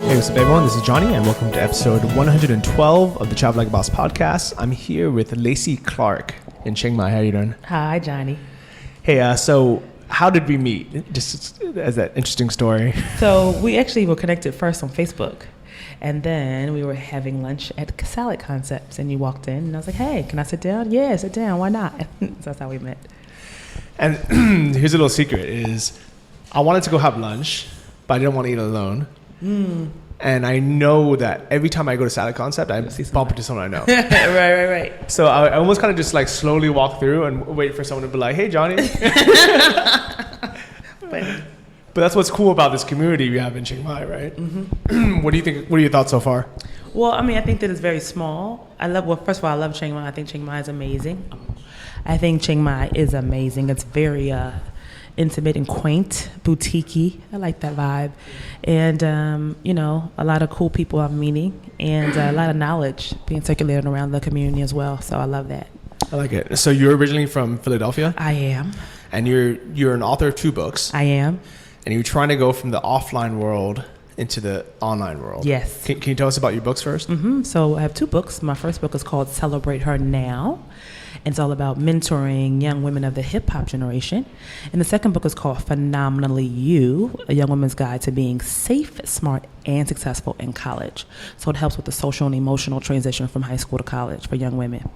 Hey, what's up, everyone? This is Johnny, and welcome to episode 112 of the Travel Like a Boss podcast. I'm here with Lacey Clark in Chiang Mai. How are you doing? Hi, Johnny. Hey, so how did we meet? Just as that interesting story. So we actually were connected first on Facebook, and then we were having lunch at Salad Concepts, and you walked in, and I was like, hey, can I sit down? Yeah, sit down. Why not? So that's how we met. And here's a little secret is I wanted to go have lunch, but I didn't want to eat alone. And I know that every time I go to Salad Concept, I bump into someone I know. Right. So I almost kind of just like slowly walk through and wait for someone to be like, hey, Johnny. But that's what's cool about this community we have in Chiang Mai, right? Mm-hmm. What do you think? What are your thoughts so far? Well, I mean, I think that it's very small. First of all, I love Chiang Mai. I think Chiang Mai is amazing. It's very intimate and quaint, boutique-y. I like that vibe. And, a lot of cool people I'm meeting and a lot of knowledge being circulated around the community as well. So I love that. I like it. So you're originally from Philadelphia? I am. And you're an author of 2 books. I am. And you're trying to go from the offline world into the online world. Yes. Can you tell us about your books first? Mm-hmm. So I have 2 books. My first book is called Celebrate Her Now. It's all about mentoring young women of the hip-hop generation. And the second book is called Phenomenally You, a young woman's guide to being safe, smart, and successful in college. So it helps with the social and emotional transition from high school to college for young women.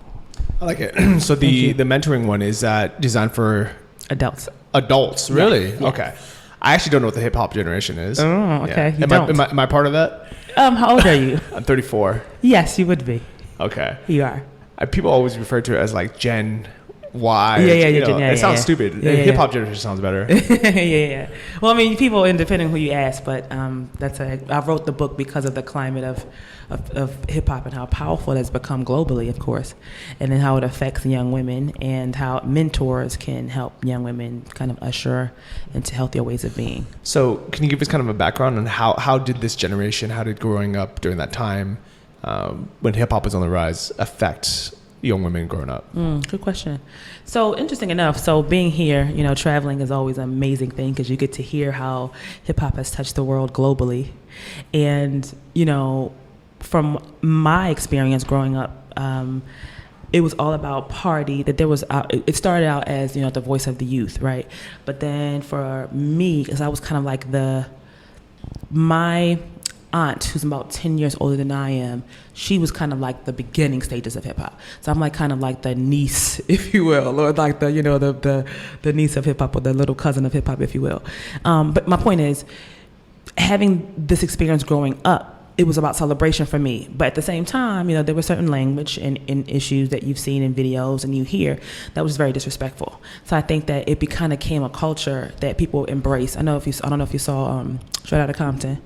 I like it. So the mentoring one, is that designed for adults? Adults, really? Yes. Okay. I actually don't know what the hip-hop generation is. Oh, okay. Yeah. Am I part of that? How old are you? I'm 34. Yes, you would be. Okay. You are. People always refer to it as like Gen Y. It sounds stupid. Hip hop generation sounds better. Yeah. Well, I mean, people, depending who you ask, but I wrote the book because of the climate of hip hop and how powerful it has become globally, of course, and then how it affects young women and how mentors can help young women kind of usher into healthier ways of being. So, can you give us kind of a background on how did this generation, how did growing up during that time, when hip hop was on the rise, affect young women growing up? Good question. So interesting enough, being here, traveling is always an amazing thing because you get to hear how hip hop has touched the world globally. And, from my experience growing up, it was all about party, that there was, it started out as, the voice of the youth, right? But then for me, because I was kind of like my aunt, who's about 10 years older than I am, she was kind of like the beginning stages of hip hop. So I'm like kind of like the niece, if you will, or like the niece of hip hop, or the little cousin of hip hop, if you will. But my point is, having this experience growing up, it was about celebration for me. But at the same time, there was certain language and issues that you've seen in videos and you hear that was very disrespectful. So I think that it kind of became a culture that people embrace. I don't know if you saw Straight Outta Compton.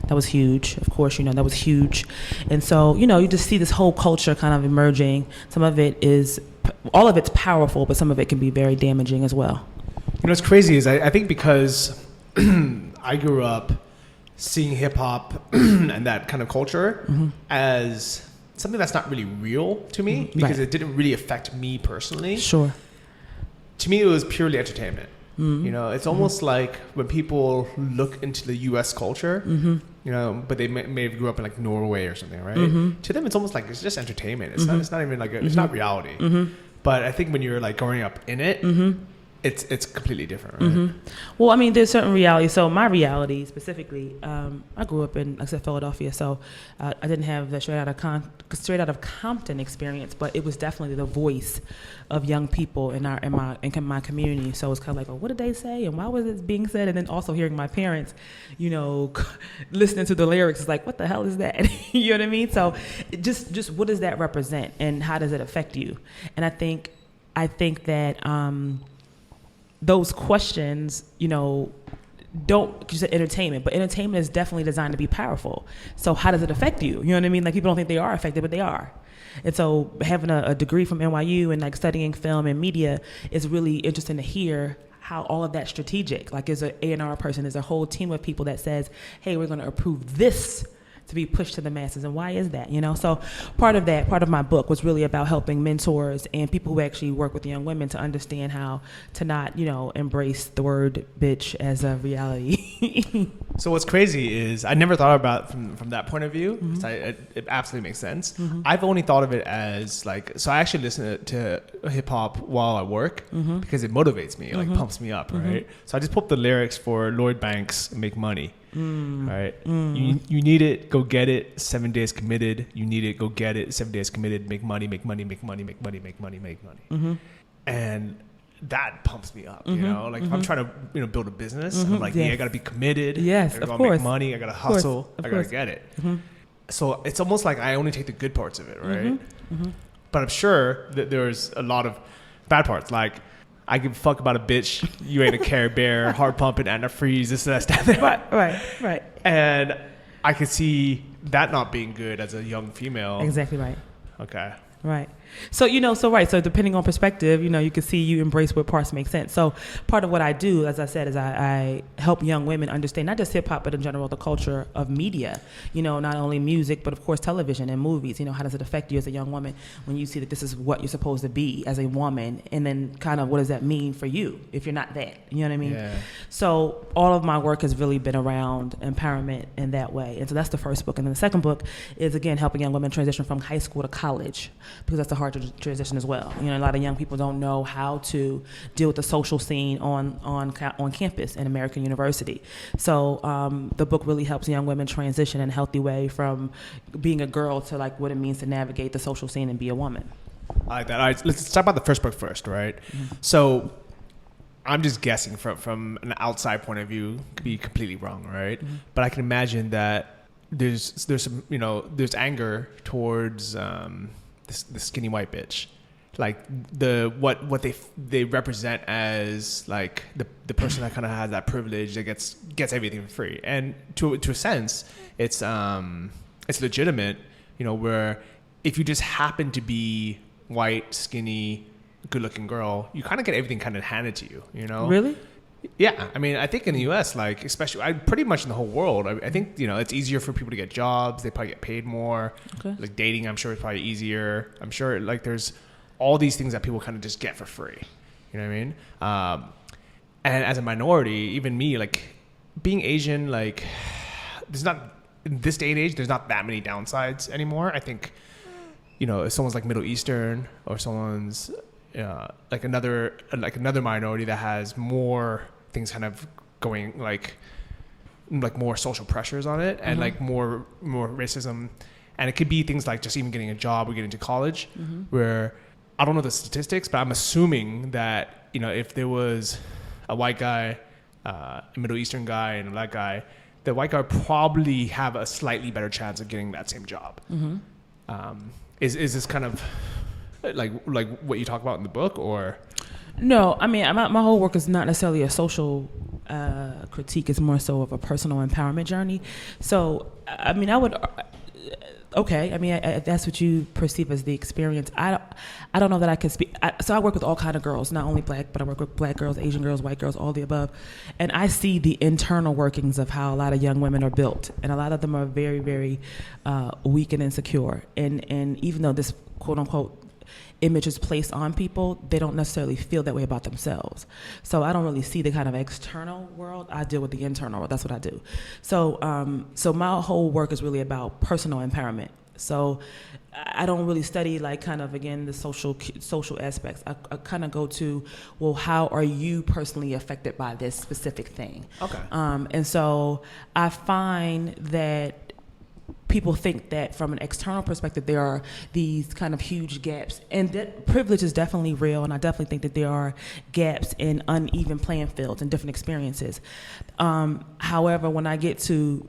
That was huge. Of course, that was huge. And so, you just see this whole culture kind of emerging. All of it's powerful, but some of it can be very damaging as well. What's crazy is I think because I grew up seeing hip hop and that kind of culture as something that's not really real to me, because it didn't really affect me personally. Sure. To me, it was purely entertainment. It's almost like when people look into the U.S. culture, but they may have grew up in like Norway or something, right? To them, it's almost like it's just entertainment. It's not even like it's not reality. But I think when you're like growing up in it, it's completely different, right? Well, I mean, there's certain reality. So my reality specifically, I grew up in, like I said, Philadelphia. So I didn't have the straight out of Compton experience, but it was definitely the voice of young people in my community. So it's kind of like, well, what did they say, and why was it being said? And then also hearing my parents, listening to the lyrics, is like, what the hell is that? You know what I mean? So just what does that represent, and how does it affect you? And I think that those questions, don't just entertainment, but entertainment is definitely designed to be powerful. So how does it affect you? You know what I mean? Like, people don't think they are affected, but they are. And so having a degree from NYU and like studying film and media is really interesting to hear how all of that's strategic. Like, as an A&R person, there's a whole team of people that says, hey, we're going to approve this to be pushed to the masses. And why is that? So part of my book was really about helping mentors and people who actually work with young women to understand how to not, embrace the word bitch as a reality. So what's crazy is I never thought about it from that point of view. Mm-hmm. It absolutely makes sense. Mm-hmm. I've only thought of it as so I actually listen to hip hop while I work because it motivates me, it pumps me up, right? So I just pull up the lyrics for Lloyd Banks, Make Money, right? You need it, go get it, 7 days committed. You need it, go get it, 7 days committed, make money, make money, make money, make money, make money, make money. And that pumps me up, if I'm trying to, build a business, and I'm like, I gotta be committed. Yes, I gotta make money. I gotta hustle. I gotta get it. So it's almost like I only take the good parts of it, right? But I'm sure that there's a lot of bad parts. Like, I give a fuck about a bitch. You ain't a Care Bear, heart pumping, antifreeze, this, that. Right. And I could see that not being good as a young female. Exactly right. Okay. Right. So, so depending on perspective, you can see you embrace what parts make sense. So part of what I do, as I said, is I help young women understand not just hip hop, but in general, the culture of media, not only music, but of course, television and movies. How does it affect you as a young woman when you see that this is what you're supposed to be as a woman? And then kind of what does that mean for you if you're not that? You know what I mean? Yeah. So all of my work has really been around empowerment in that way. And so that's the first book. And then the second book is, again, helping young women transition from high school to college, because that's a hard transition as well. A lot of young people don't know how to deal with the social scene on campus in American university. So the book really helps young women transition in a healthy way from being a girl to like what it means to navigate the social scene and be a woman. I like that. All right, let's talk about the first book first, right? So I'm just guessing from an outside point of view, could be completely wrong, right? But I can imagine that there's some there's anger towards the skinny white bitch, like what they represent as like the person that kind of has that privilege that gets everything for free, and to a sense it's legitimate, where if you just happen to be white, skinny, good looking girl, you kind of get everything kind of handed to you, Really? Yeah, I mean, I think in the U.S., like especially, pretty much in the whole world, I think it's easier for people to get jobs. They probably get paid more. Okay. Like dating, I'm sure is probably easier. I'm sure like there's all these things that people kind of just get for free. You know what I mean? And as a minority, even me, like being Asian, like there's not in this day and age, there's not that many downsides anymore. I think if someone's like Middle Eastern or someone's like another minority that has more things kind of going like more social pressures on it and like more racism, and it could be things like just even getting a job or getting to college, where I don't know the statistics, but I'm assuming that if there was a white guy, a Middle Eastern guy, and a black guy, the white guy would probably have a slightly better chance of getting that same job. Is this kind of like what you talk about in the book, or? No, I mean, my whole work is not necessarily a social critique. It's more so of a personal empowerment journey. So, I mean, I would, okay. I mean, if that's what you perceive as the experience, I don't know that I can speak. So I work with all kind of girls, not only black, but I work with black girls, Asian girls, white girls, all the above. And I see the internal workings of how a lot of young women are built. And a lot of them are very, very weak and insecure. And even though this quote unquote image is placed on people, they don't necessarily feel that way about themselves. So I don't really see the kind of external world. I deal with the internal world. That's what I do. So so my whole work is really about personal empowerment. So I don't really study like kind of, again, the social aspects. I kind of go to, well, how are you personally affected by this specific thing? Okay. And so I find that people think that from an external perspective, there are these kind of huge gaps. And that privilege is definitely real, and I definitely think that there are gaps in uneven playing fields and different experiences. However, when I get to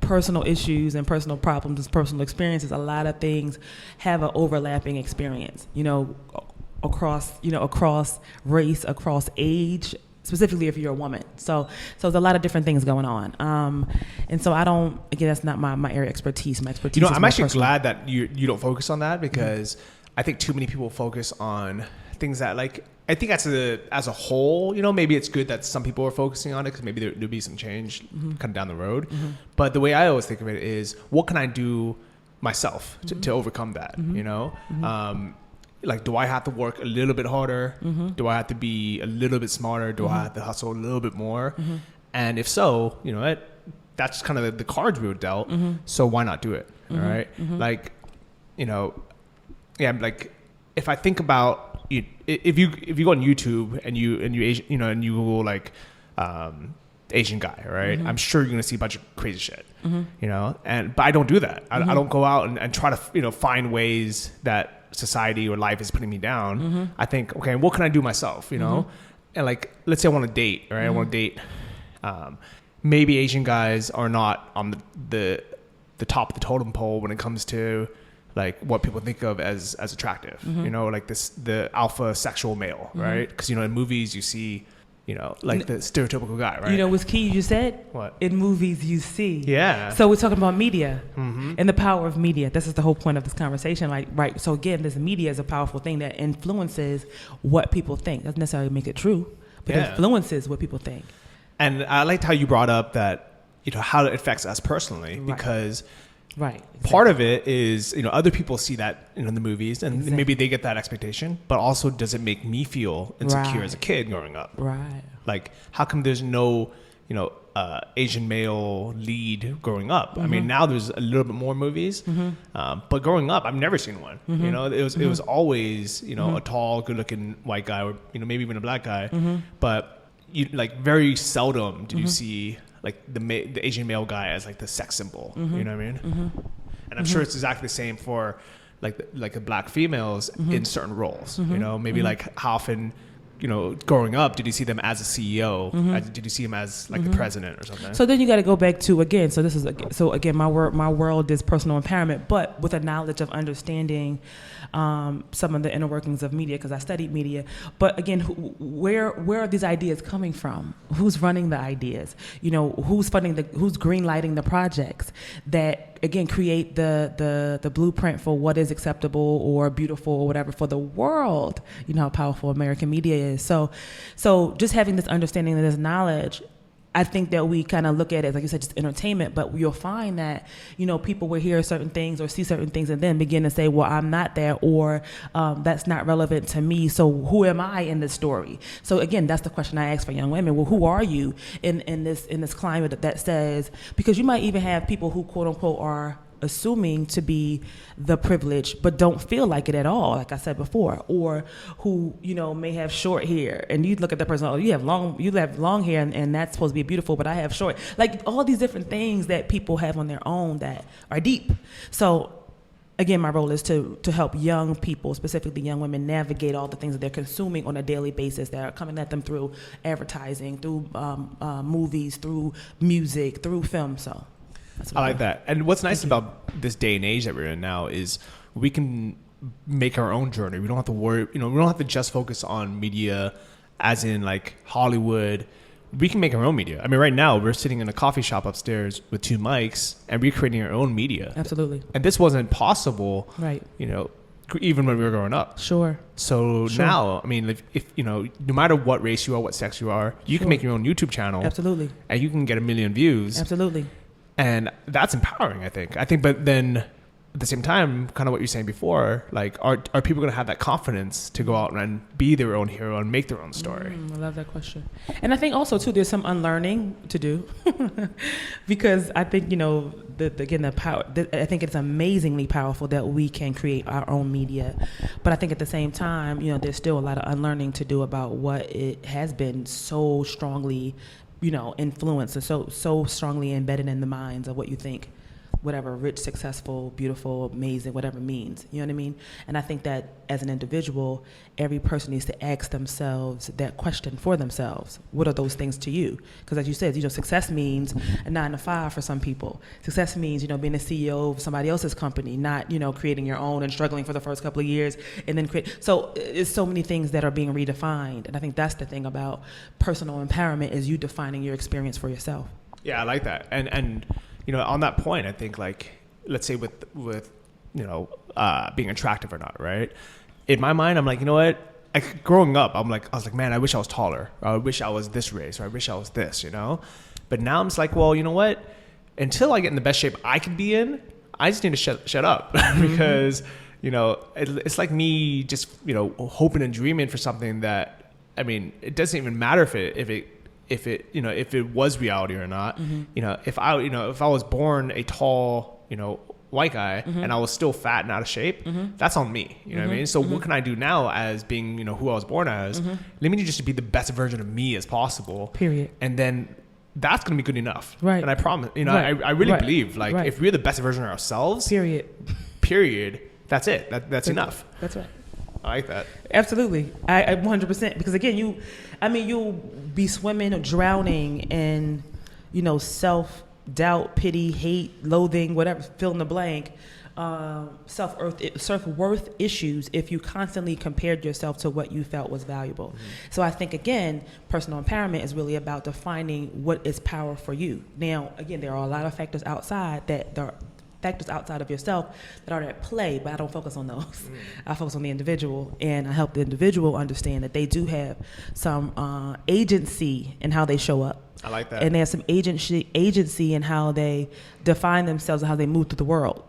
personal issues and personal problems and personal experiences, a lot of things have an overlapping experience, across race, across age, specifically if you're a woman. So there's a lot of different things going on. And so that's not my area of expertise. My expertise is I'm more actually personal. glad that you don't focus on that, because I think too many people focus on things that like I think as a whole, maybe it's good that some people are focusing on it because maybe there'll be some change kind of down the road. But the way I always think of it is, what can I do myself to overcome that? Like, do I have to work a little bit harder? Do I have to be a little bit smarter? Do I have to hustle a little bit more? And if so, that's kind of the cards we were dealt. So why not do it? All right. Like, like if I think about, if you go on YouTube and you Google like Asian guy, right? I'm sure you're gonna see a bunch of crazy shit, but I don't do that. I don't go out and try to find ways that society or life is putting me down. I think, okay, what can I do myself? And like, let's say I want to date, right? I want to date. Maybe Asian guys are not on the top of the totem pole when it comes to like what people think of as attractive, like the alpha sexual male, right? Because in movies you see, like the stereotypical guy, right? What's key you said? What? In movies you see. Yeah. So we're talking about media and the power of media. This is the whole point of this conversation, like, right? So again, this media is a powerful thing that influences what people think. Doesn't necessarily make it true, but it influences what people think. And I liked how you brought up that, how it affects us personally, because part of it is, other people see that in the movies and maybe they get that expectation, but also does it make me feel insecure as a kid growing up? Right. Like, how come there's no, Asian male lead growing up? I mean, now there's a little bit more movies, but growing up, I've never seen one. It was always, a tall, good looking white guy, or, maybe even a black guy, but very seldom did you see like the Asian male guy as like the sex symbol, you know what I mean? And I'm sure it's exactly the same for like the black females in certain roles, maybe like how often, growing up, did you see them as a CEO? Did you see him as like the president or something? So then you got to go back to, again, my world is personal empowerment, but with a knowledge of understanding some of the inner workings of media, because I studied media. But again, where are these ideas coming from? Who's running the ideas? Who's funding who's greenlighting the projects that, again, create the blueprint for what is acceptable or beautiful or whatever for the world? You know how powerful American media is. So just having this understanding and this knowledge, I think that we kind of look at it, like you said, just entertainment, but you'll find that, people will hear certain things or see certain things and then begin to say, well, I'm not there, or that's not relevant to me. So who am I in this story? So again, that's the question I ask for young women. Well, who are you in this climate that says, because you might even have people who quote unquote are assuming to be the privilege, but don't feel like it at all, like I said before, or who, may have short hair, and you look at the person, oh, you have long hair, and that's supposed to be beautiful, but I have short, like all these different things that people have on their own that are deep. So again, my role is to help young people, specifically young women, navigate all the things that they're consuming on a daily basis that are coming at them through advertising, through movies, through music, through film. So I like that. And what's nice about this day and age that we're in now is we can make our own journey. We don't have to worry, we don't have to just focus on media as in like Hollywood. We can make our own media. I mean, right now we're sitting in a coffee shop upstairs with 2 mics and we're creating our own media. Absolutely. And this wasn't possible, right? Even when we were growing up. Sure. So now, I mean, if no matter what race you are, what sex you are, you can make your own YouTube channel. Absolutely. And you can get 1 million views. Absolutely. And that's empowering, I think. But then at the same time, kind of what you're saying before, like, are people going to have that confidence to go out and be their own hero and make their own story? I love that question. And I think also, too, there's some unlearning to do because I think, the power, I think it's amazingly powerful that we can create our own media. But I think at the same time, there's still a lot of unlearning to do about what it has been so strongly influence is so strongly embedded in the minds of what you think, whatever rich, successful, beautiful, amazing, whatever means. You know what I mean? And I think that as an individual, every person needs to ask themselves that question for themselves. What are those things to you? Because as you said, success means a 9 to 5 for some people. Success means, being a CEO of somebody else's company, not, creating your own and struggling for the first couple of years and then create. So it's so many things that are being redefined. And I think that's the thing about personal empowerment is you defining your experience for yourself. Yeah, I like that. And on that point, I think like, let's say with being attractive or not, right? In my mind, I'm like, you know what? like growing up, I was like, man, I wish I was taller. Or I wish I was this race, or I wish I was this, you know? But now I'm just like, well, you know what? Until I get in the best shape I could be in, I just need to shut up because, you know, it's like me just, you know, hoping and dreaming for something that, I mean, it doesn't even matter if it, you know, if it was reality or not. You know, if I was born a tall, you know, white guy and I was still fat and out of shape, that's on me. You know what I mean? So what can I do now as being, you know, who I was born as? Let me just be the best version of me as possible. Period. And then that's going to be good enough. Right. And I promise, you know, I really believe like if we're the best version of ourselves, period, that's it. That's enough. That's right. I like that. Absolutely. I 100%. Because again, you'll be swimming or drowning in, you know, self-doubt, pity, hate, loathing, whatever, fill in the blank, self-worth issues if you constantly compared yourself to what you felt was valuable. So I think, again, personal empowerment is really about defining what is power for you. Now, again, there are a lot of factors outside of yourself that are at play, but I don't focus on those. I focus on the individual, and I help the individual understand that they do have some agency in how they show up. I like that. And they have some agency in how they define themselves and how they move through the world.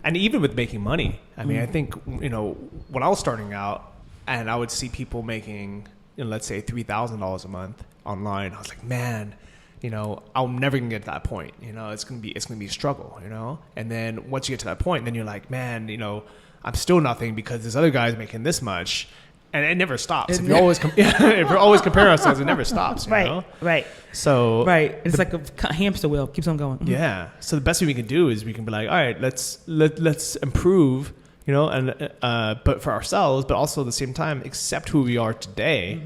And even with making money, I mean, I think, you know, when I was starting out and I would see people making, you know, let's say $3,000 a month online, I was like, man, you know, I'm never gonna get to that point. You know, it's gonna be a struggle. You know, and then once you get to that point, then you're like, man, you know, I'm still nothing because this other guy's making this much, and it never stops. If you're always comparing ourselves, it never stops. You know? Right. So it's like a hamster wheel, keeps on going. Yeah. So the best thing we can do is we can be like, all right, let's improve. You know, and but for ourselves, but also at the same time, accept who we are today.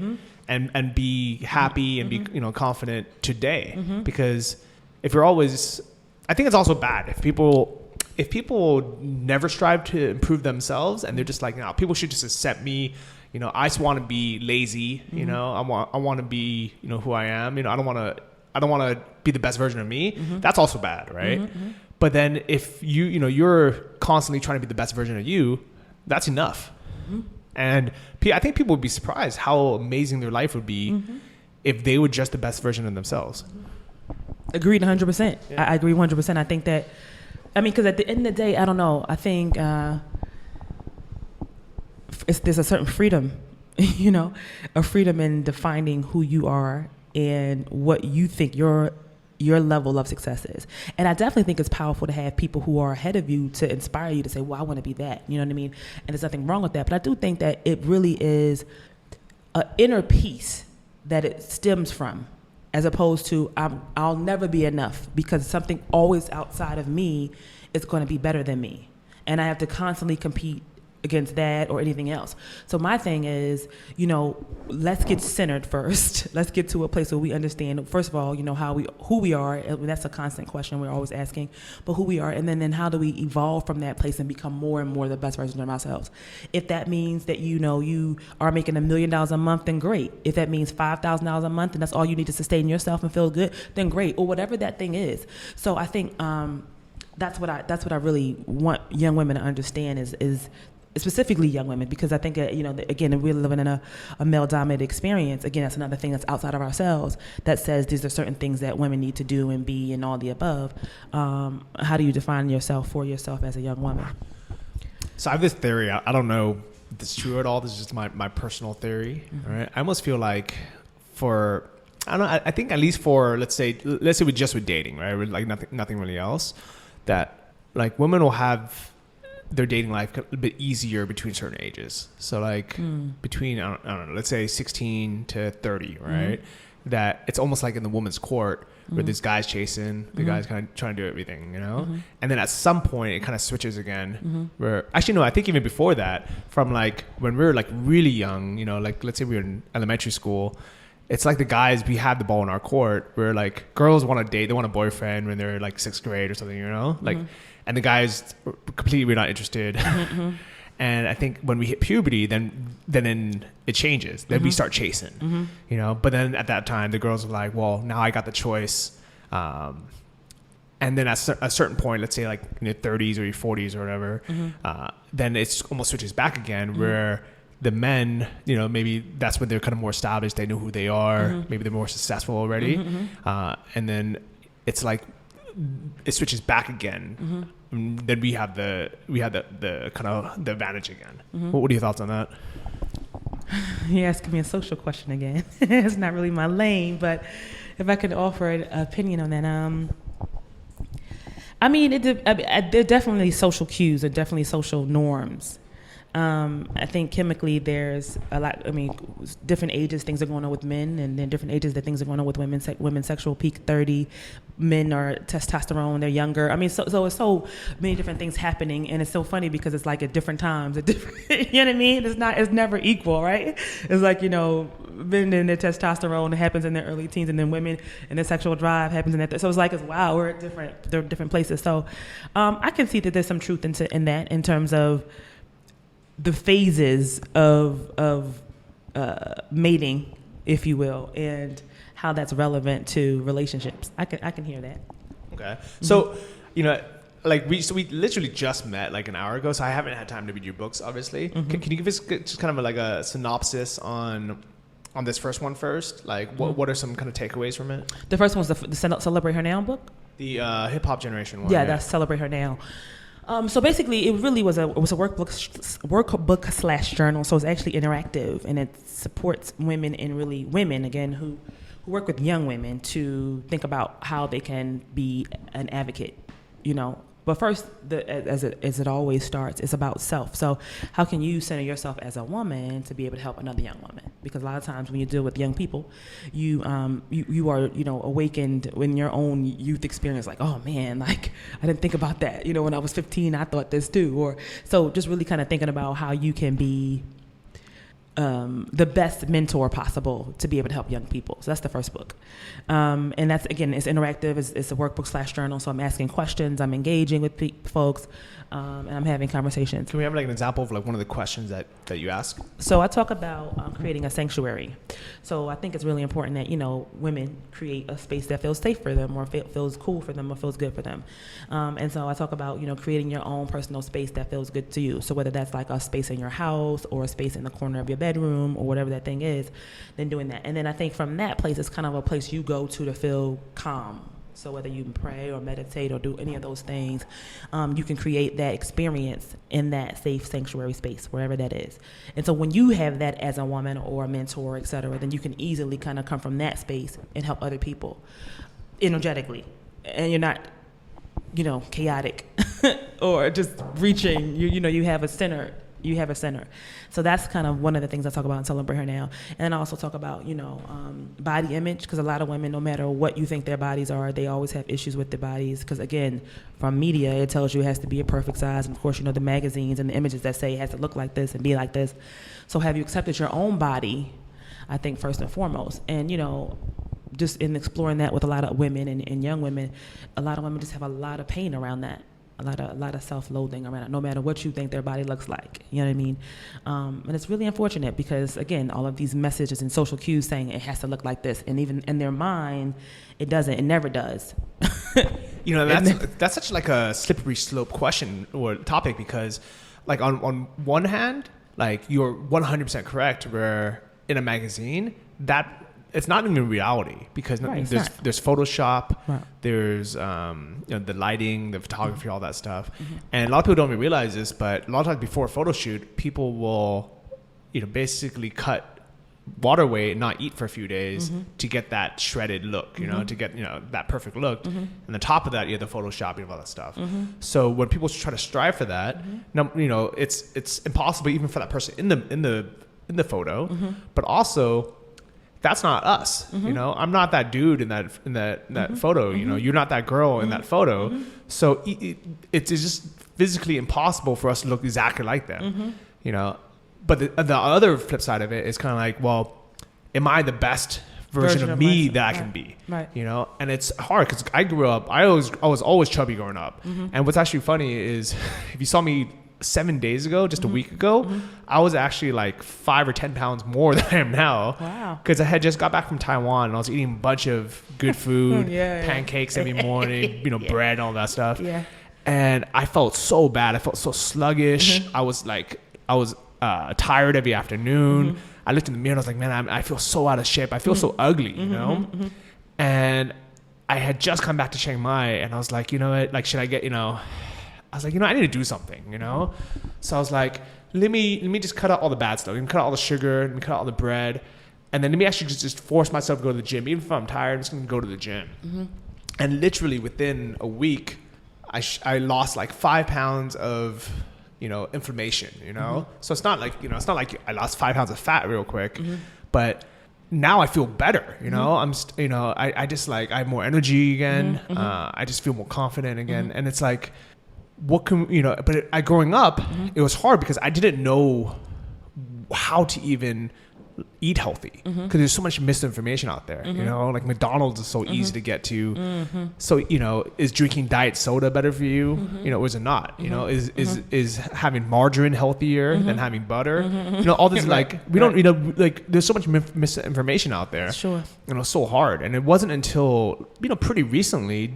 And be happy and be, you know, confident today. Because if you're always, I think it's also bad if people never strive to improve themselves and they're just like, no, people should just accept me. You know, I just want to be lazy. You know, I want to be, you know, who I am. You know, I don't want to be the best version of me. That's also bad, right? But then if you know, you're constantly trying to be the best version of you, that's enough. And I think people would be surprised how amazing their life would be if they were just the best version of themselves. Agreed 100%. Yeah. I agree 100%. I think that, I mean, because at the end of the day, I don't know. I think there's a certain freedom, you know, a freedom in defining who you are and what you think your level of success is. And I definitely think it's powerful to have people who are ahead of you to inspire you to say, well, I want to be that. You know what I mean? And there's nothing wrong with that. But I do think that it really is an inner peace that it stems from, as opposed to I'll never be enough because something always outside of me is going to be better than me. And I have to constantly compete against that or anything else. So my thing is, you know, let's get centered first. Let's get to a place where we understand, first of all, you know, who we are. That's a constant question we're always asking, but who we are. And then how do we evolve from that place and become more and more the best version of ourselves? If that means that, you know, you are making $1 million a month, then great. If that means $5,000 a month and that's all you need to sustain yourself and feel good, then great. Or whatever that thing is. So I think that's what I really want young women to understand is specifically young women, because I think, you know, again, we're living in a male-dominated experience. Again, that's another thing that's outside of ourselves that says these are certain things that women need to do and be and all the above. How do you define yourself for yourself as a young woman? So I have this theory. I don't know if it's true at all. This is just my personal theory. Right? I almost feel like I think at least for, let's say with dating, right? With like nothing really else, that like women will have their dating life a bit easier between certain ages. So like between, I don't know, let's say 16 to 30, right? That it's almost like in the woman's court where this guy's chasing, the guy's kind of trying to do everything, you know? And then at some point it kind of switches again where, actually no, I think even before that, from like when we were like really young, you know, like let's say we were in elementary school, it's like the guys, we have the ball in our court where like girls want to date, they want a boyfriend when they're like 6th grade or something, you know? Like, and the guys completely not interested. And I think when we hit puberty, then it changes. Then we start chasing, you know? But then at that time, the girls are like, well, now I got the choice. And then at a certain point, let's say like in your 30s or your 40s or whatever, then it's almost switches back again where the men, maybe that's when they're kind of more established. They know who they are. Maybe they're more successful already. And then it's like it switches back again. And then we have the kind of the advantage again. What are your thoughts on that? You're asking me a social question again. It's not really my lane, but if I could offer an opinion on that, I mean, there are definitely social cues and definitely social norms. I think chemically there's a lot, different ages things are going on with men, and then different ages that things are going on with women. Women's sexual peak 30, men are testosterone, they're younger. So it's so many different things happening, and it's so funny because it's like at different times, you know what I mean? It's never equal, right? It's like, men and their testosterone happens in their early teens, and then women and their sexual drive happens in that. So it's like, wow, we're at different places. So I can see that there's some truth in that, in terms of the phases of mating, if you will, and how that's relevant to relationships. I can hear that. Okay. So, we literally just met like an hour ago, so I haven't had time to read your books, obviously. Can you give us just kind of like a synopsis on this first one first? Like, what are some kind of takeaways from it? The first one was the Celebrate Her Now book? The hip hop generation one. Yeah, that's Celebrate Her Now. So basically, it really was a workbook / journal. So it's actually interactive, and it supports women, and really women again who work with young women to think about how they can be an advocate. But first, as it always starts, it's about self. So how can you center yourself as a woman to be able to help another young woman? Because a lot of times when you deal with young people, you are awakened in your own youth experience. Like, oh man, like I didn't think about that. When I was 15, I thought this too. Or so just really kind of thinking about how you can be the best mentor possible to be able to help young people. So that's the first book. And that's, again, it's interactive. It's a workbook / journal. So I'm asking questions. I'm engaging with folks. And I'm having conversations. Can we have like an example of like one of the questions that you ask? So I talk about creating a sanctuary. So I think it's really important that, women create a space that feels safe for them, or feels cool for them, or feels good for them. And so I talk about, creating your own personal space that feels good to you. So whether that's like a space in your house or a space in the corner of your bedroom or whatever that thing is, then doing that. And then I think from that place, it's kind of a place you go to feel calm. So whether you pray or meditate or do any of those things, you can create that experience in that safe sanctuary space, wherever that is. And so when you have that as a woman or a mentor, et cetera, then you can easily kind of come from that space and help other people energetically. And you're not, chaotic or just reaching. You have a center. So that's kind of one of the things I talk about in Celebrate Her Now. And I also talk about, body image, because a lot of women, no matter what you think their bodies are, they always have issues with their bodies. Because again, from media, it tells you it has to be a perfect size. And of course, the magazines and the images that say it has to look like this and be like this. So have you accepted your own body, I think, first and foremost. And, just in exploring that with a lot of women and young women, a lot of women just have a lot of pain around that. A lot of self-loathing around it, no matter what you think their body looks like. You know what I mean? And it's really unfortunate because, again, all of these messages and social cues saying it has to look like this, and even in their mind, it doesn't. It never does. That's such like a slippery slope question or topic because, like, on one hand, like, you're 100% correct where in a magazine that it's not even reality because there's Photoshop, right. There's the lighting, the photography, all that stuff, and a lot of people don't even realize this, but a lot of times before a photo shoot, people will basically cut water weight and not eat for a few days to get that shredded look, to get that perfect look, and on top of that you have the Photoshop and all that stuff. So when people try to strive for that, it's impossible even for that person in the photo, but also. That's not us, I'm not that dude in that photo, you're not that girl in that photo. So it's just physically impossible for us to look exactly like them, But the other flip side of it is kind of like, well, am I the best version of me that I can be? Right. And it's hard because I grew up, I was always chubby growing up. And what's actually funny is if you saw me 7 days ago, just a week ago, I was actually like 5 or 10 pounds more than I am now. Wow. Because I had just got back from Taiwan and I was eating a bunch of good food, pancakes every morning, bread and all that stuff. Yeah. And I felt so bad. I felt so sluggish. I was tired every afternoon. I looked in the mirror and I was like, man, I feel so out of shape. I feel so ugly, you know? And I had just come back to Chiang Mai and I was like, you know what, like, should I get, I was like, I need to do something, So I was like, let me just cut out all the bad stuff. Let me cut out all the sugar, let me cut out all the bread. And then let me actually just force myself to go to the gym. Even if I'm tired, I'm just going to go to the gym. And literally within a week, I lost like 5 pounds of, inflammation, So it's not like, it's not like I lost 5 pounds of fat real quick, but now I feel better, I just like, I have more energy again. I just feel more confident again. And it's like, what can, but growing up, it was hard because I didn't know how to even eat healthy because there's so much misinformation out there, like McDonald's is so easy to get to. So, is drinking diet soda better for you? Or is it not? Is having margarine healthier than having butter? All this like, we don't, like there's so much misinformation out there. Sure. So hard. And it wasn't until, pretty recently,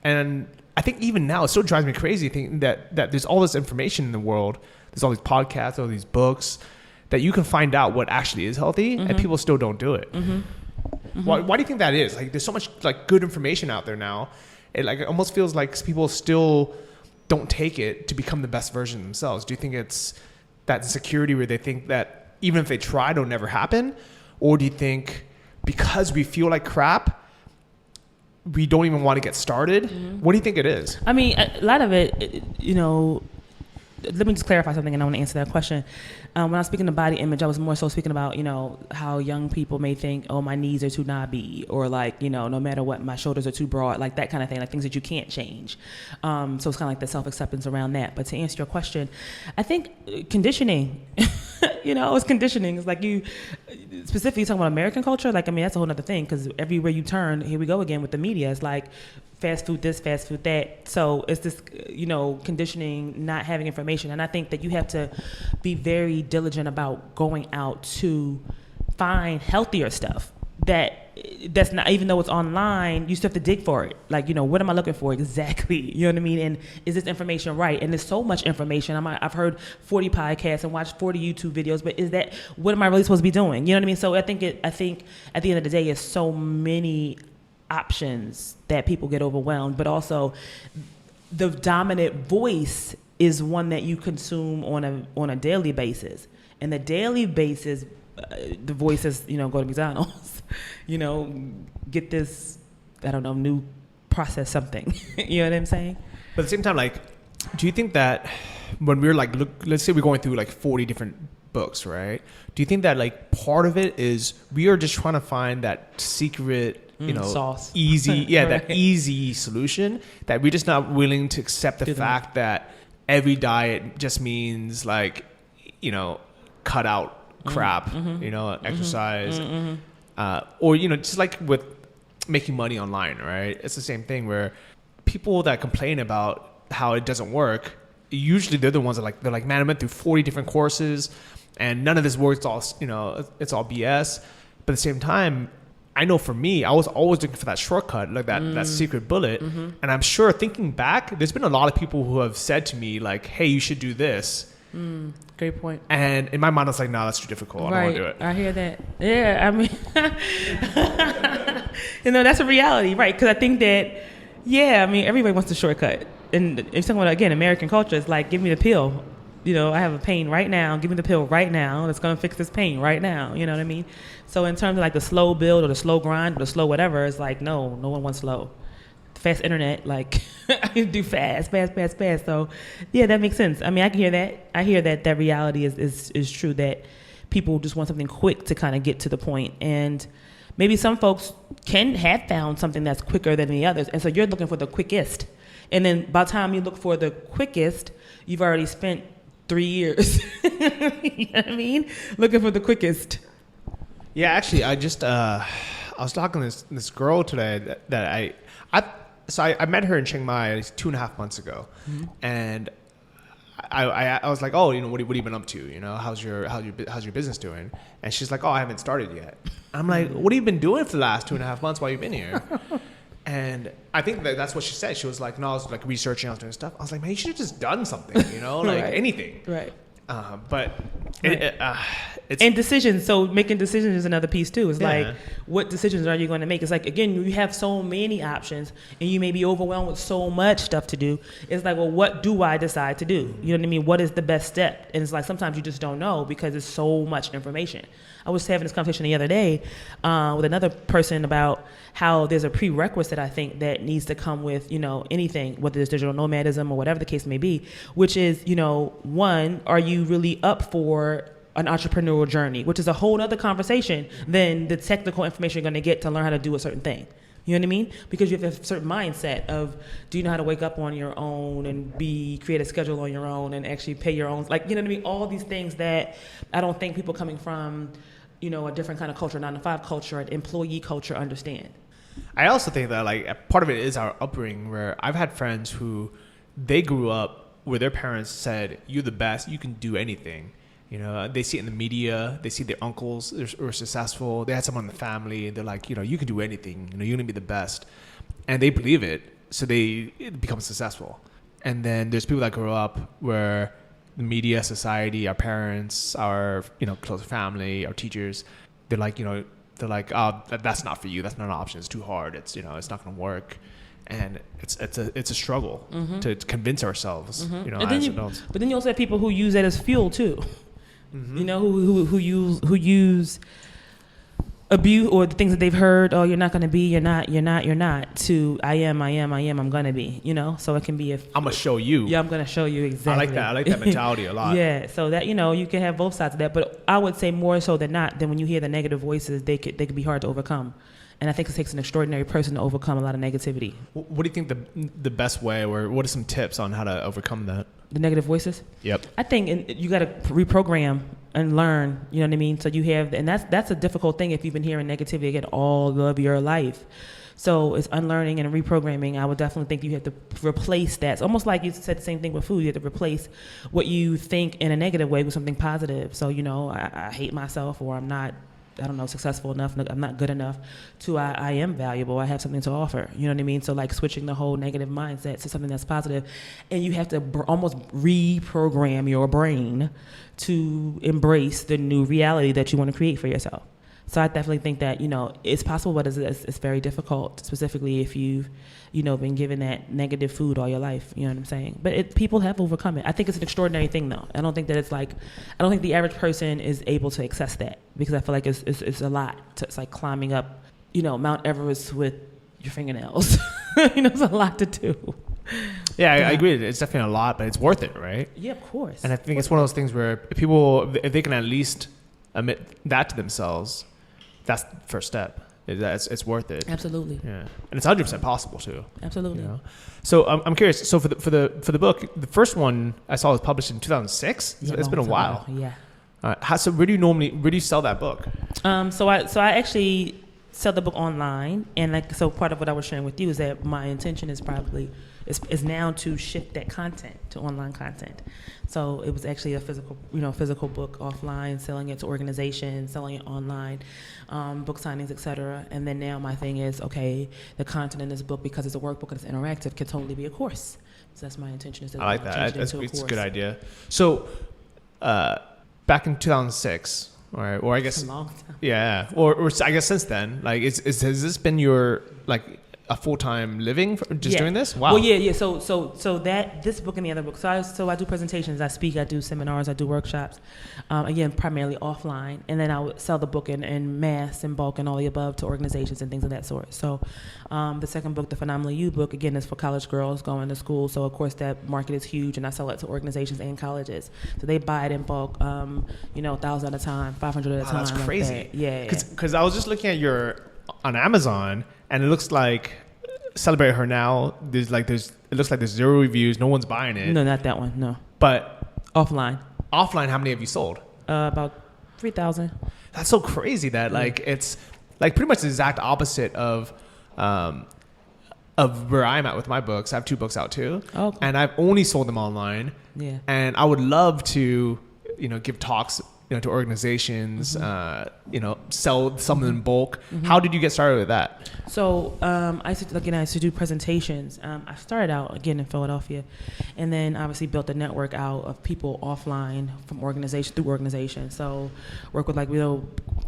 and I think even now it still drives me crazy thinking that there's all this information in the world. There's all these podcasts, all these books that you can find out what actually is healthy, and people still don't do it. Why do you think that is? Like, there's so much like good information out there now. It like it almost feels like people still don't take it to become the best version of themselves. Do you think it's that insecurity where they think that even if they try, it'll never happen, or do you think because we feel like crap, we don't even want to get started? What do you think it is? I mean, a lot of it, let me just clarify something and I want to answer that question. When I was speaking of body image, I was more so speaking about, how young people may think, oh, my knees are too knobby, or like, no matter what, my shoulders are too broad, like that kind of thing, like things that you can't change. So it's kind of like the self-acceptance around that. But to answer your question, I think conditioning, it's conditioning. It's like you specifically talking about American culture. Like, I mean, that's a whole other thing because everywhere you turn, here we go again with the media. It's like fast food this, fast food that. So it's this, conditioning, not having information. And I think that you have to be very diligent about going out to find healthier stuff that's not, even though it's online, you still have to dig for it. Like, what am I looking for exactly? You know what I mean? And is this information right? And there's so much information. I've heard 40 podcasts and watched 40 YouTube videos, but is that, what am I really supposed to be doing? You know what I mean? So I think at the end of the day, it's so many options that people get overwhelmed, but also the dominant voice is one that you consume on a daily basis. And the daily basis, the voice is, go to McDonald's, get this, I don't know, new process something. You know what I'm saying? But at the same time, like, do you think that when we're like, let's say we're going through like 40 different books, right? Do you think that like part of it is we are just trying to find that secret, sauce, easy, right. that easy solution, that we're just not willing to accept the fact that every diet just means like, cut out crap, exercise, or, just like with making money online, right? It's the same thing where people that complain about how it doesn't work, usually they're the ones that they're like, man, I went through 40 different courses and none of this works. It's all BS. But at the same time, I know for me, I was always looking for that shortcut, like that secret bullet. And I'm sure thinking back, there's been a lot of people who have said to me like, hey, you should do this. Great point. And in my mind, I was like, no, that's too difficult. I don't want to do it. I hear that. Yeah, I mean, that's a reality, right? Because I think that, everybody wants the shortcut. And if you're talking about, again, American culture, it's like, give me the pill. I have a pain right now. Give me the pill right now. That's going to fix this pain right now. You know what I mean? So in terms of like the slow build or the slow grind or the slow whatever, it's like, no one wants slow. Fast internet, like, I do fast. So, yeah, that makes sense. I mean, I can hear that. I hear that reality is true, that people just want something quick to kind of get to the point. And maybe some folks can have found something that's quicker than the others. And so you're looking for the quickest. And then by the time you look for the quickest, you've already spent 3 years. You know what I mean? Looking for the quickest. Yeah, actually, I just, I was talking to this girl today that I met her in Chiang Mai 2.5 months ago, and I was like, oh, what have you been up to? How's your business doing? And she's like, oh, I haven't started yet. I'm like, what have you been doing for the last 2.5 months while you've been here? And I think that's what she said. She was like, no, I was like researching, I was doing stuff. I was like, man, you should have just done something, like right. Anything. Right. But And decisions. So making decisions is another piece too. It's Yeah. like, what decisions are you going to make? It's like, again, you have so many options and you may be overwhelmed with so much stuff to do. It's like, well, what do I decide to do? You know what I mean? What is the best step? And it's like, sometimes you just don't know because there's so much information. I was having this conversation the other day with another person about how there's a prerequisite, I think, that needs to come with, anything, whether it's digital nomadism or whatever the case may be, which is, one, are you really up for an entrepreneurial journey, which is a whole other conversation than the technical information you're going to get to learn how to do a certain thing. You know what I mean? Because you have a certain mindset of, do you know how to wake up on your own and create a schedule on your own and actually pay your own, like, you know what I mean? All these things that I don't think people coming from, a different kind of culture, 9-to-5 culture, an employee culture understand. I also think that like part of it is our upbringing, where I've had friends who they grew up where their parents said, "You're the best. You can do anything." They see it in the media. They see their uncles were successful. They had someone in the family. They're like, you can do anything. You're gonna be the best, and they believe it. So they become successful. And then there's people that grow up where the media, society, our parents, our close family, our teachers, they're like, oh, that's not for you. That's not an option. It's too hard. It's it's not going to work, and it's a struggle to convince ourselves, as adults. But then you also have people who use that as fuel too. Who use abuse or the things that they've heard. Oh, you're not going to be. You're not. To I am. I'm going to be. So it can be I'm gonna show you. Yeah, I'm going to show you exactly. I like that mentality a lot. Yeah, so that you can have both sides of that, but I would say more so than not. Then when you hear the negative voices, they could be hard to overcome. And I think it takes an extraordinary person to overcome a lot of negativity. What do you think the best way, or what are some tips on how to overcome that? The negative voices? Yep. I think you got to reprogram and learn, you know what I mean? So you have, and that's a difficult thing if you've been hearing negativity again all of your life. So it's unlearning and reprogramming. I would definitely think you have to replace that. It's almost like you said the same thing with food. You have to replace what you think in a negative way with something positive. So, I hate myself, or I'm not, successful enough, I'm not good enough, to I am valuable, I have something to offer. You know what I mean? So like switching the whole negative mindset to something that's positive. And you have to almost reprogram your brain to embrace the new reality that you want to create for yourself. So I definitely think that, it's possible, but it's very difficult, specifically if you've, been given that negative food all your life. You know what I'm saying? But people have overcome it. I think it's an extraordinary thing, though. I don't think that I don't think the average person is able to access that, because I feel like it's a lot. It's like climbing up, Mount Everest with your fingernails. It's a lot to do. Yeah, I agree. It's definitely a lot, but it's worth it, right? Yeah, of course. And I think it's one of those things where people, if they can at least admit that to themselves, that's the first step. It's worth it. Absolutely. Yeah, and it's 100% possible too. Absolutely. So I'm curious. So for the book, the first one I saw was published in 2006. Yeah, it's been a while. Yeah. So where do you sell that book? So I actually sell the book online, and so part of what I was sharing with you is that my intention is is now to shift that content to online content. So it was actually a physical book offline, selling it to organizations, selling it online, book signings, etc. And then now my thing is, okay, the content in this book, because it's a workbook and it's interactive, can totally be a course. So that's my intention. I like that. It's a good idea. So back in 2006, or I guess a long time. Yeah, or I guess since then, like, has this been your a full-time living for just doing this? Wow. Well, yeah. So that this book and the other book. So I do presentations, I speak, I do seminars, I do workshops. Again, primarily offline, and then I would sell the book in mass and bulk and all the above to organizations and things of that sort. So the second book, the Phenomenally You book, again, is for college girls going to school. So of course that market is huge, and I sell it to organizations and colleges. So they buy it in bulk, 1,000 at a time, 500 at a time. That's crazy. Like that. Yeah. Because I was just looking at on Amazon, and it looks like Celebrate Her Now. It looks like there's 0 reviews. No one's buying it. No, not that one. No. But offline, how many have you sold? About 3,000. That's so crazy that it's like pretty much the exact opposite of where I'm at with my books. I have 2 books out too. Okay. And I've only sold them online. Yeah. And I would love to, give talks to organizations, sell something in bulk. How did you get started with that? So I used to do presentations. I started out again in Philadelphia, and then obviously built a network out of people offline from through organization. So work with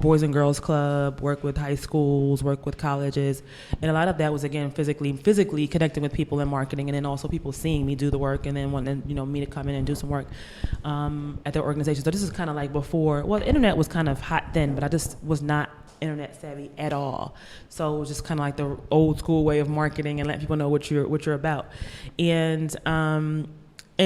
Boys and Girls Club, work with high schools, work with colleges, and a lot of that was again physically connecting with people in marketing, and then also people seeing me do the work and then wanting me to come in and do some work at their organization. So this is kind of like before. Well, the internet was kind of hot then, but I just was not internet savvy at all. So it was just kind of like the old school way of marketing and letting people know what you're about. And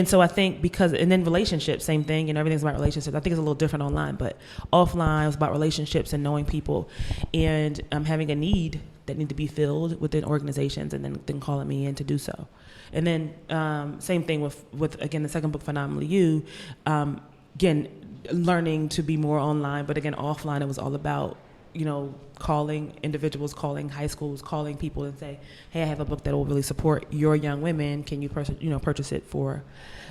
so I think and then relationships, same thing, everything's about relationships. I think it's a little different online, but offline it's about relationships and knowing people and having a need that need to be filled within organizations and then calling me in to do so. And then same thing with again, the second book, Phenomenally You, again, learning to be more online, but again, offline, it was all about calling individuals, calling high schools, calling people and say, hey, I have a book that will really support your young women. Can you purchase it for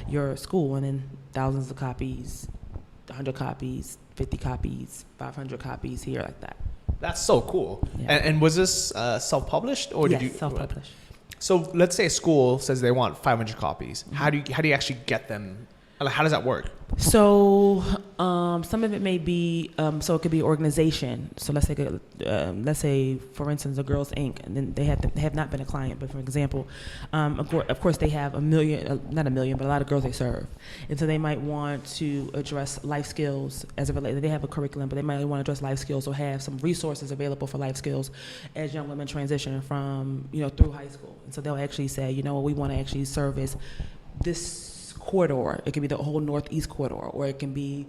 your school? And then thousands of copies, 100 copies, 50 copies, 500 copies here, like that. That's so cool. Yeah. And was this self-published or did you? Self-published. So let's say a school says they want 500 copies. How do you actually get them? How does that work? So some of it may be so it could be organization. So let's say for instance a Girls Inc. and then they have not been a client, but for example, of course they have not a million, but a lot of girls they serve, and so they might want to address life skills as it relates. They have a curriculum, but they might want to address life skills or have some resources available for life skills as young women transition from through high school, and so they'll actually say, we want to actually service this corridor. It can be the whole Northeast corridor, or it can be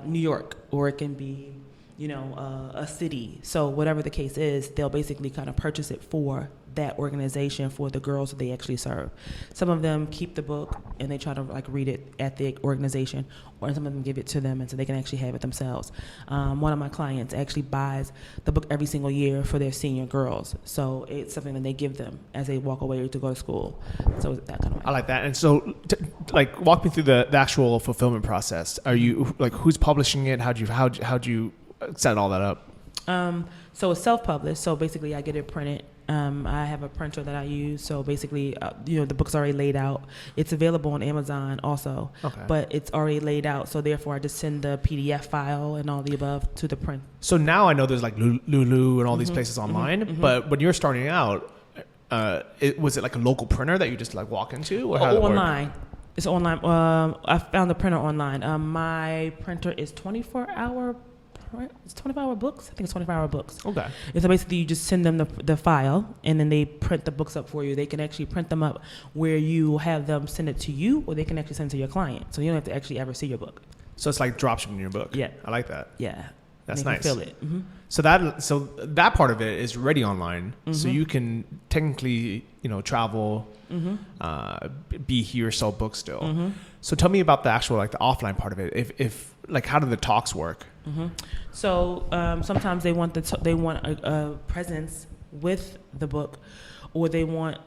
New York, or it can be a city. So whatever the case is, they'll basically kind of purchase it for that organization, for the girls that they actually serve. Some of them keep the book and they try to read it at the organization, or some of them give it to them and so they can actually have it themselves. One of my clients actually buys the book every single year for their senior girls. So it's something that they give them as they walk away to go to school. So that kind of way. I like that. And so walk me through the actual fulfillment process. Are you who's publishing it? How'd you set all that up? So it's self-published. So basically I get it printed. I have a printer that I use. So basically, the book's already laid out. It's available on Amazon also, but it's already laid out. So therefore I just send the PDF file and all the above to the print. So now I know there's Lulu and all these places online, but when you're starting out, was it like a local printer that you just walk into? Or how online. It's online. I found the printer online. My printer is 24-hour. It's 24-hour books. I think it's 24-hour books. Okay. And so basically you just send them the file, and then they print the books up for you. They can actually print them up where you have them send it to you, or they can actually send it to your client. So you don't have to actually ever see your book. So it's like drop shipping your book. Yeah. I like that. Yeah. That's nice. Feel it. Mm-hmm. So that part of it is already online. Mm-hmm. So you can technically, travel, be here, sell books still. Mm-hmm. So tell me about the actual the offline part of it. If how do the talks work? Mm-hmm. So sometimes they want a presence with the book, or they want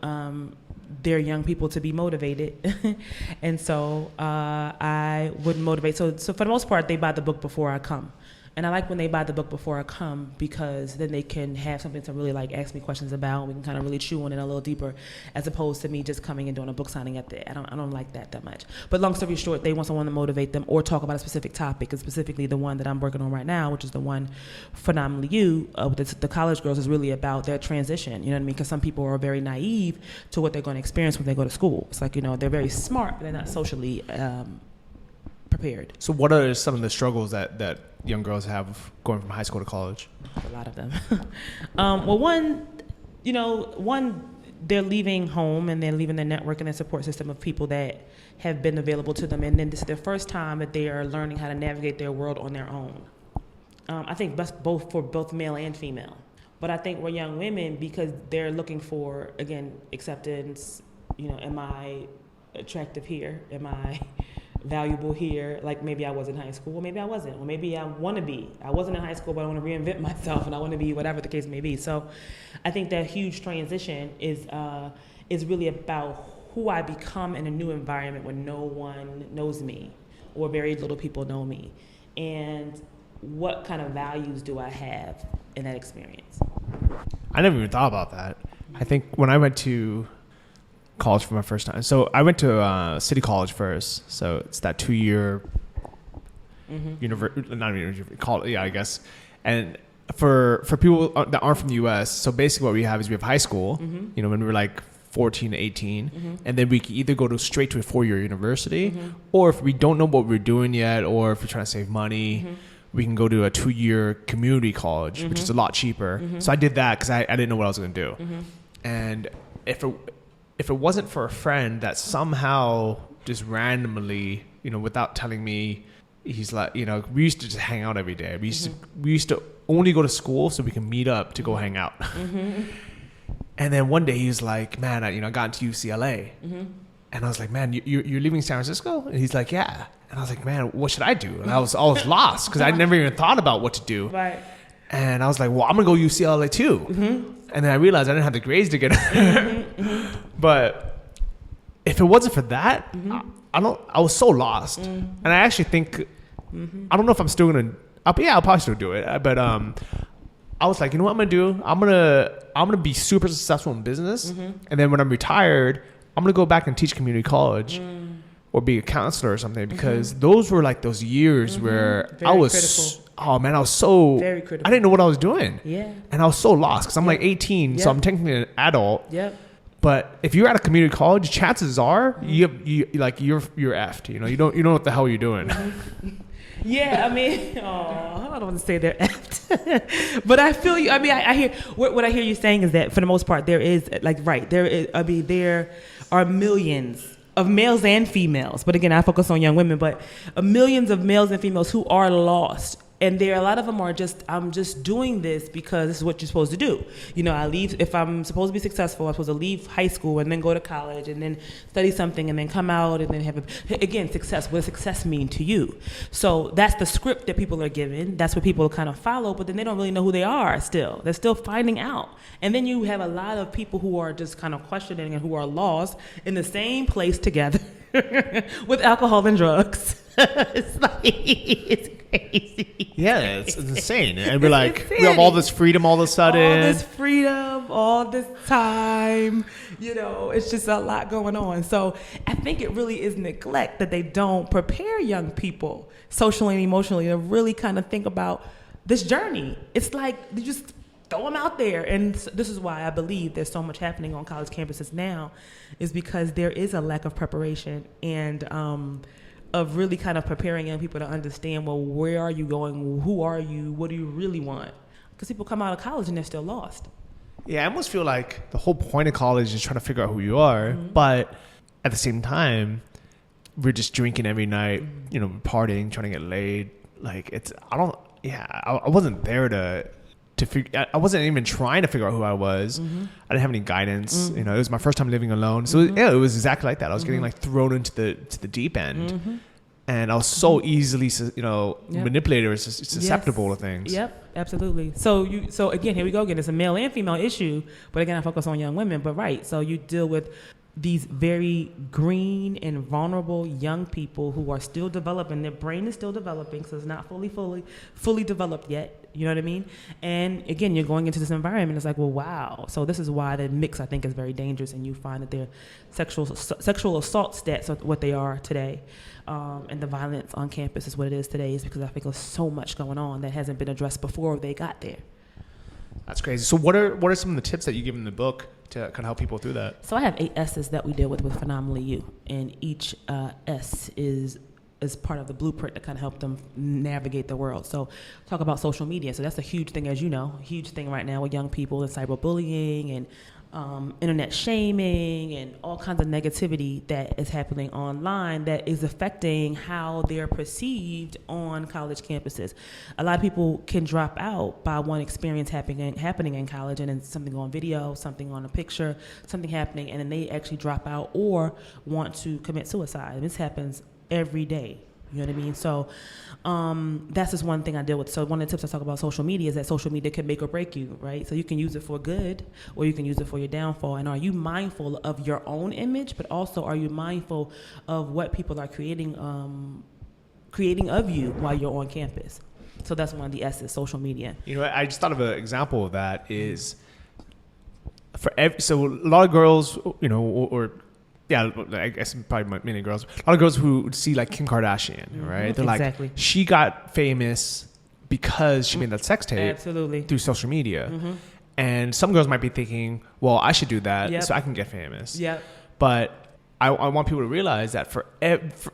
their young people to be motivated, and so I would motivate. So for the most part, they buy the book before I come. And I like when they buy the book before I come, because then they can have something to really ask me questions about. We can kind of really chew on it a little deeper, as opposed to me just coming and doing a book signing at the. I don't like that much. But long story short, they want someone to motivate them or talk about a specific topic, and specifically the one that I'm working on right now, which is the one Phenomenally You, with the college girls, is really about their transition. You know what I mean? Because some people are very naive to what they're going to experience when they go to school. It's they're very smart, but they're not socially prepared. So what are some of the struggles that young girls have going from high school to college? A lot of them. Well, one, they're leaving home and they're leaving their network and their support system of people that have been available to them, and then this is their first time that they are learning how to navigate their world on their own. I think both male and female. But I think we're young women because they're looking for, again, acceptance. Am I attractive here? Am I valuable here? Maybe I was in high school, or maybe I wasn't, or maybe I want to be. I wasn't in high school, but I want to reinvent myself, and I want to be whatever the case may be. So I think that huge transition is really about who I become in a new environment where no one knows me, or very little people know me. and what kind of values do I have in that experience? I never even thought about that. I think when I went to college for my first time, so I went to City College first, so it's that 2-year college, I guess. And for people that aren't from the U.S., so basically what we have is we have high school, when we were like 14 to 18, and then we can either go straight to a 4-year university, or if we don't know what we're doing yet, or if we're trying to save money, we can go to a 2-year community college, which is a lot cheaper. So I did that because I didn't know what I was going to do. And if it wasn't for a friend that somehow just randomly, without telling me, he's like, we used to just hang out every day. We used to only go to school so we can meet up to go hang out. And then one day he was like, man, I got into UCLA. And I was like, man, you're leaving San Francisco? And he's like, yeah. And I was like, man, what should I do? And I was lost because I never even thought about what to do. Right. And I was like, well, I'm going to go UCLA too. And then I realized I didn't have the grades to get But if it wasn't for that, I was so lost. And I actually think, I don't know if I'm still going to, I'll probably still do it. But I was like, you know what I'm going to do? I'm going to be super successful in business. And then when I'm retired, I'm going to go back and teach community college or be a counselor or something, because those were like those years where Very I was critical. Oh man, I was so, Very critical. I didn't know what I was doing. Yeah. And I was so lost because I'm like 18, so I'm technically an adult. Yep. But if you're at a community college, chances are you're effed. You don't know what the hell you're doing. Yeah, I mean, I don't want to say they're effed, but I feel you. I mean, I hear what I hear you saying is that for the most part there is there are millions of males and females, but again, I focus on young women, but millions of males and females who are lost. And a lot of them are I'm just doing this because this is what you're supposed to do. I leave, if I'm supposed to be successful, I'm supposed to leave high school and then go to college and then study something and then come out and then have, success. What does success mean to you? So that's the script that people are given. That's what people kind of follow, but then they don't really know who they are still. They're still finding out. And then you have a lot of people who are just kind of questioning and who are lost in the same place together with alcohol and drugs. It's crazy. Yeah, it's insane. And we're like, we have all this freedom all of a sudden. All this freedom, all this time. It's just a lot going on. So I think it really is neglect that they don't prepare young people socially and emotionally to really kind of think about this journey. It's like you just throw them out there. And this is why I believe there's so much happening on college campuses now, is because there is a lack of preparation and of really kind of preparing young people to understand, well, where are you going? Who are you? What do you really want? Because people come out of college and they're still lost. Yeah, I almost feel like the whole point of college is trying to figure out who you are. But at the same time, we're just drinking every night, partying, trying to get laid. Like I wasn't there to figure. I wasn't even trying to figure out who I was. I didn't have any guidance. It was my first time living alone. So it was exactly like that. I was getting like thrown into the deep end, and I was so easily, manipulated or susceptible to things. Yep, absolutely. So again, here we go again. It's a male and female issue, but again, I focus on young women. But right, so you deal with these very green and vulnerable young people who are still developing. Their brain is still developing, so it's not fully developed yet. You know what I mean? And again, you're going into this environment. It's like, well, wow. So this is why the mix, I think, is very dangerous. And you find that their sexual assault stats are what they are today. And the violence on campus is what it is today, is because I think there's so much going on that hasn't been addressed before they got there. That's crazy. So what are some of the tips that you give in the book to kind of help people through that? So I have 8 S's that we deal with Phenomenally You. And each S is part of the blueprint to kind of help them navigate the world. So talk about social media. So that's a huge thing, as you know, huge thing right now with young people, and cyberbullying and internet shaming and all kinds of negativity that is happening online that is affecting how they're perceived on college campuses. A lot of people can drop out by one experience happening in college, and then something on video, something on a picture, something happening, and then they actually drop out or want to commit suicide. And this happens every day. You know what I mean? So that's just one thing I deal with. So one of the tips I talk about social media is that social media can make or break you, right? So you can use it for good or you can use it for your downfall. And are you mindful of your own image, but also are you mindful of what people are creating creating of you while you're on campus. So that's one of the S's, social media. You know, I just thought of an example of that is so a lot of girls, you know, or yeah, I guess probably many girls, a lot of girls who see like Kim Kardashian, right? They're exactly. like, she got famous because she made that sex tape Absolutely. through social media. And some girls might be thinking, well, I should do that so I can get famous. Yep. But I want people to realize that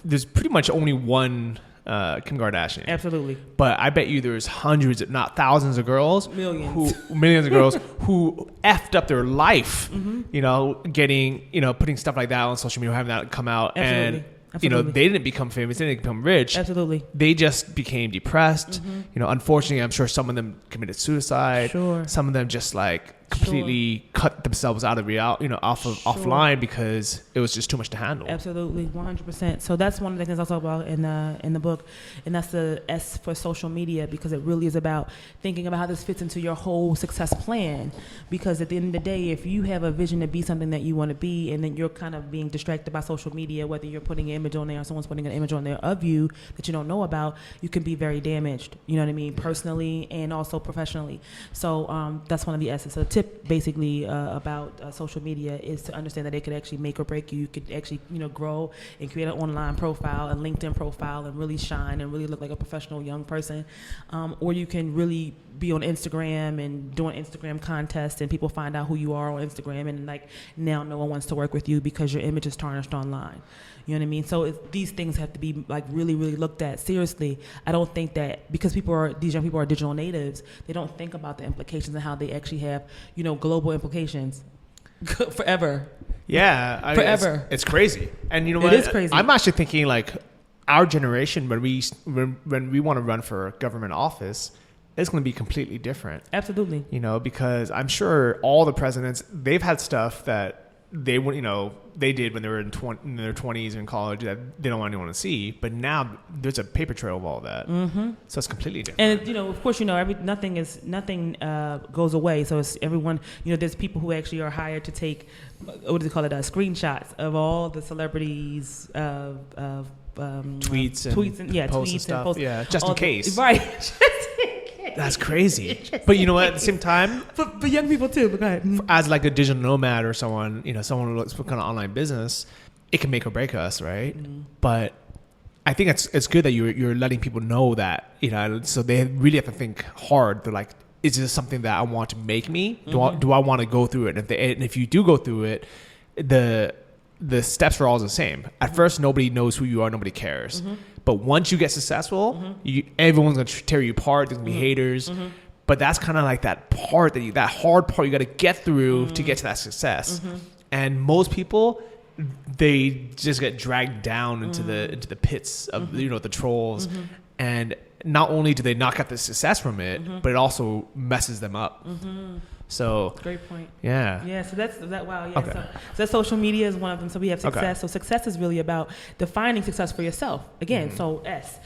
there's pretty much only one Kim Kardashian. Absolutely. But I bet you there's hundreds, if not thousands of girls. Millions of girls who effed up their life, you know, getting, you know, putting stuff like that on social media, having that come out. Absolutely. And, you know, they didn't become famous. They didn't become rich. Absolutely. They just became depressed. You know, unfortunately, I'm sure some of them committed suicide. Sure. Some of them just like completely cut themselves out of reality, you know, offline because it was just too much to handle. Absolutely, 100%. So that's one of the things I talk about in the book, and that's the S for social media, because it really is about thinking about how this fits into your whole success plan. Because at the end of the day, if you have a vision to be something that you want to be, and then you're kind of being distracted by social media, whether you're putting an image on there or someone's putting an image on there of you that you don't know about, you can be very damaged. You know what I mean, personally and also professionally. So that's one of the S's. So the tip basically about social media is to understand that it could actually make or break you. You could actually, you know, grow and create an online profile and LinkedIn profile and really shine and really look like a professional young person. Or you can really be on Instagram and doing Instagram contests, and people find out who you are on Instagram, and like now no one wants to work with you because your image is tarnished online. You know what I mean? So these things have to be like really, really looked at seriously. I don't think that because these young people are digital natives, they don't think about the implications and how they actually have, you know, global implications forever. Yeah, forever. It's crazy, and you know what? It is crazy. I'm actually thinking like our generation when we want to run for government office, it's going to be completely different. Absolutely. You know, because I'm sure all the presidents, they've had stuff that they would, you know, they did when they were in their 20s in college that they don't want anyone to see. But now there's a paper trail of all that. So it's completely different. And, you know, of course, you know, nothing goes away. So it's everyone, you know, there's people who actually are hired to take, what do they call it, screenshots of all the celebrities' tweets and posts and stuff. Yeah, just in case. Right. That's crazy. But you know what? At the same time, for young people too. But go ahead. As like a digital nomad or someone, you know, someone who looks for kind of online business, it can make or break us, right? But I think it's good that you're letting people know that, you know, so they really have to think hard. They're like, is this something that I want to make me? Do I want to go through it? And if you do go through it, the steps are all the same. At first, nobody knows who you are. Nobody cares. But once you get successful, everyone's going to tear you apart. There's going to be haters. But that's kind of like that part that hard part you got to get through to get to that success. And most people, they just get dragged down into the pits of, you know, the trolls. And not only do they not get the success from it, but it also messes them up. So great point. Yeah. Yeah. So that's that. Wow. Yeah. Okay. So social media is one of them. So we have success. Okay. So success is really about defining success for yourself. Again. So S.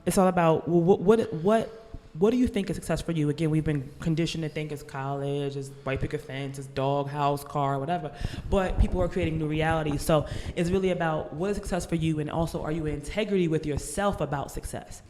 It's all about what do you think is success for you? Again, we've been conditioned to think it's college, it's white picket fence, it's dog, house, car, whatever. But people are creating new realities. So it's really about what is success for you, and also are you in integrity with yourself about success?